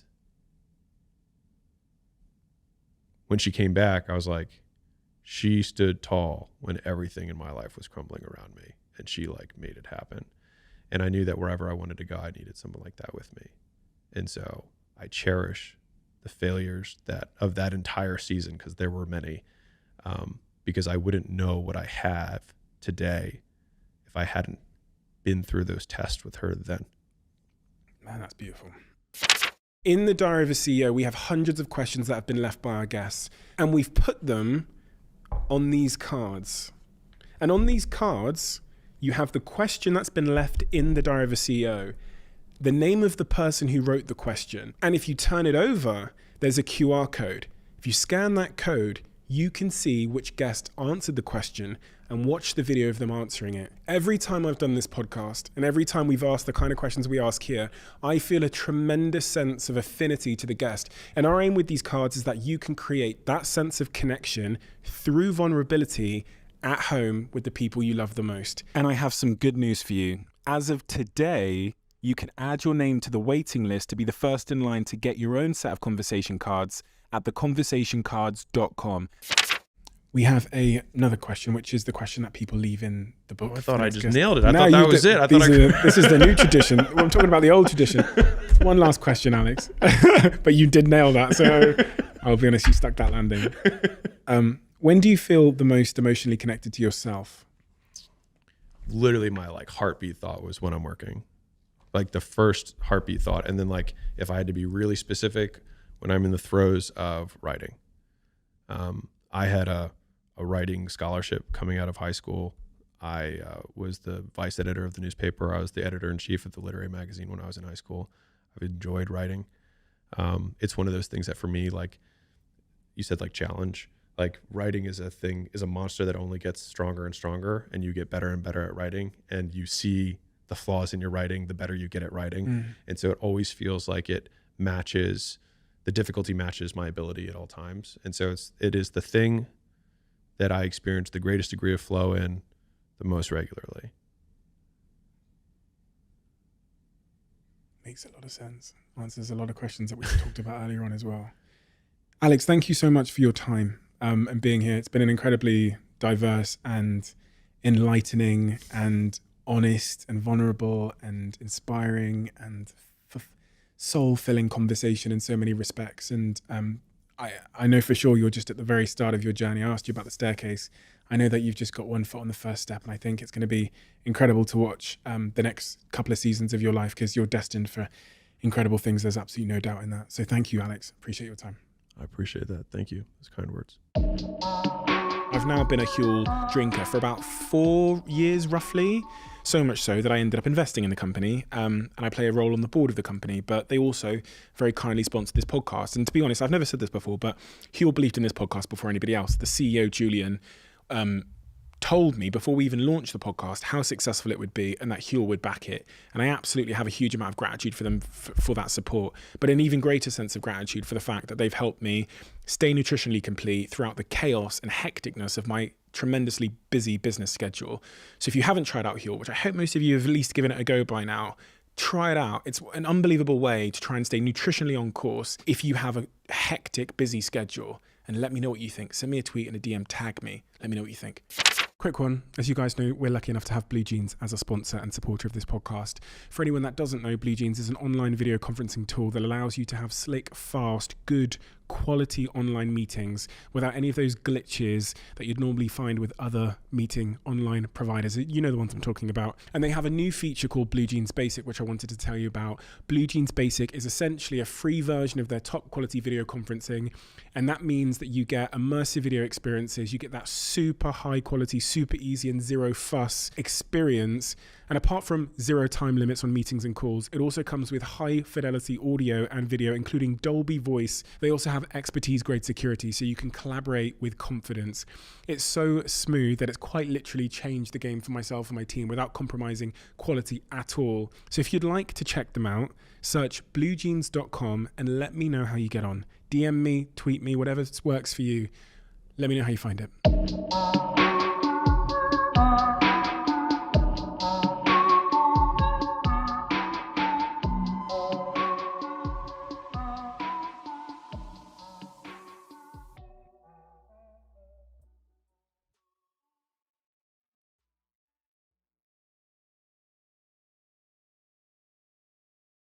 A: when she came back, I was like, she stood tall when everything in my life was crumbling around me, and she like made it happen. And I knew that wherever I wanted to go, I needed someone like that with me. And so I cherish the failures of that entire season, because there were many, because I wouldn't know what I have today if I hadn't been through those tests with her then.
F: Man, that's beautiful. In the Diary of a CEO, we have hundreds of questions that have been left by our guests, and we've put them on these cards. And on these cards, you have the question that's been left in the Diary of a CEO, the name of the person who wrote the question. And if you turn it over, there's a QR code. If you scan that code, you can see which guest answered the question and watch the video of them answering it. Every time I've done this podcast, and every time we've asked the kind of questions we ask here, I feel a tremendous sense of affinity to the guest. And our aim with these cards is that you can create that sense of connection through vulnerability at home with the people you love the most. And I have some good news for you. As of today, you can add your name to the waiting list to be the first in line to get your own set of conversation cards at theconversationcards.com. We have another question, which is the question that people leave in the book.
A: Oh, I thought I just nailed it. I thought that was it.
F: This is the new tradition. Well, I'm talking about the old tradition. One last question, Alex. But you did nail that. So I'll be honest, you stuck that landing. When do you feel the most emotionally connected to yourself?
A: Literally my like heartbeat thought was when I'm working. Like the first heartbeat thought. And then like if I had to be really specific, when I'm in the throes of writing. I had a writing scholarship coming out of high school. I was the vice editor of the newspaper. I was the editor-in-chief of the literary magazine when I was in high school. I've enjoyed writing. It's one of those things that for me, like you said, like challenge, like writing is a monster that only gets stronger and stronger, and you get better and better at writing, and you see the flaws in your writing, the better you get at writing. And so it always feels like the difficulty matches my ability at all times. And so it is the thing that I experience the greatest degree of flow in the most regularly.
F: Makes a lot of sense. Answers a lot of questions that we talked about earlier on as well. Alex, thank you so much for your time and being here. It's been an incredibly diverse and enlightening and honest and vulnerable and inspiring and soul-filling conversation in so many respects. And I know for sure you're just at the very start of your journey. I asked you about the staircase. I know that you've just got one foot on the first step, and I think it's going to be incredible to watch the next couple of seasons of your life, because you're destined for incredible things. There's absolutely no doubt in that. So thank you, Alex. Appreciate your time.
A: I appreciate that. Thank you. Those kind words.
F: I've now been a Huel drinker for about 4 years, roughly. So much so that I ended up investing in the company, and I play a role on the board of the company. But they also very kindly sponsored this podcast. And to be honest, I've never said this before, but Huel believed in this podcast before anybody else. The CEO, Julian, told me before we even launched the podcast how successful it would be and that Huel would back it. And I absolutely have a huge amount of gratitude for them for that support, but an even greater sense of gratitude for the fact that they've helped me stay nutritionally complete throughout the chaos and hecticness of my tremendously busy business schedule. So if you haven't tried out Huel, which I hope most of you have at least given it a go by now, try it out. It's an unbelievable way to try and stay nutritionally on course if you have a hectic, busy schedule. And let me know what you think. Send me a tweet and a DM, tag me. Let me know what you think. Quick one. As you guys know, we're lucky enough to have Blue Jeans as a sponsor and supporter of this podcast. For anyone that doesn't know, Blue Jeans is an online video conferencing tool that allows you to have slick, fast, good, quality online meetings without any of those glitches that you'd normally find with other meeting online providers. You know the ones I'm talking about. And they have a new feature called Blue Jeans Basic, which I wanted to tell you about. Blue Jeans Basic is essentially a free version of their top quality video conferencing. And that means that you get immersive video experiences. You get that super high quality, super easy and zero fuss experience. And apart from 0 time limits on meetings and calls, it also comes with high fidelity audio and video, including Dolby Voice. They also have expertise grade security, so you can collaborate with confidence. It's so smooth that it's quite literally changed the game for myself and my team without compromising quality at all. So if you'd like to check them out, search bluejeans.com and let me know how you get on. DM me, tweet me, whatever works for you. Let me know how you find it.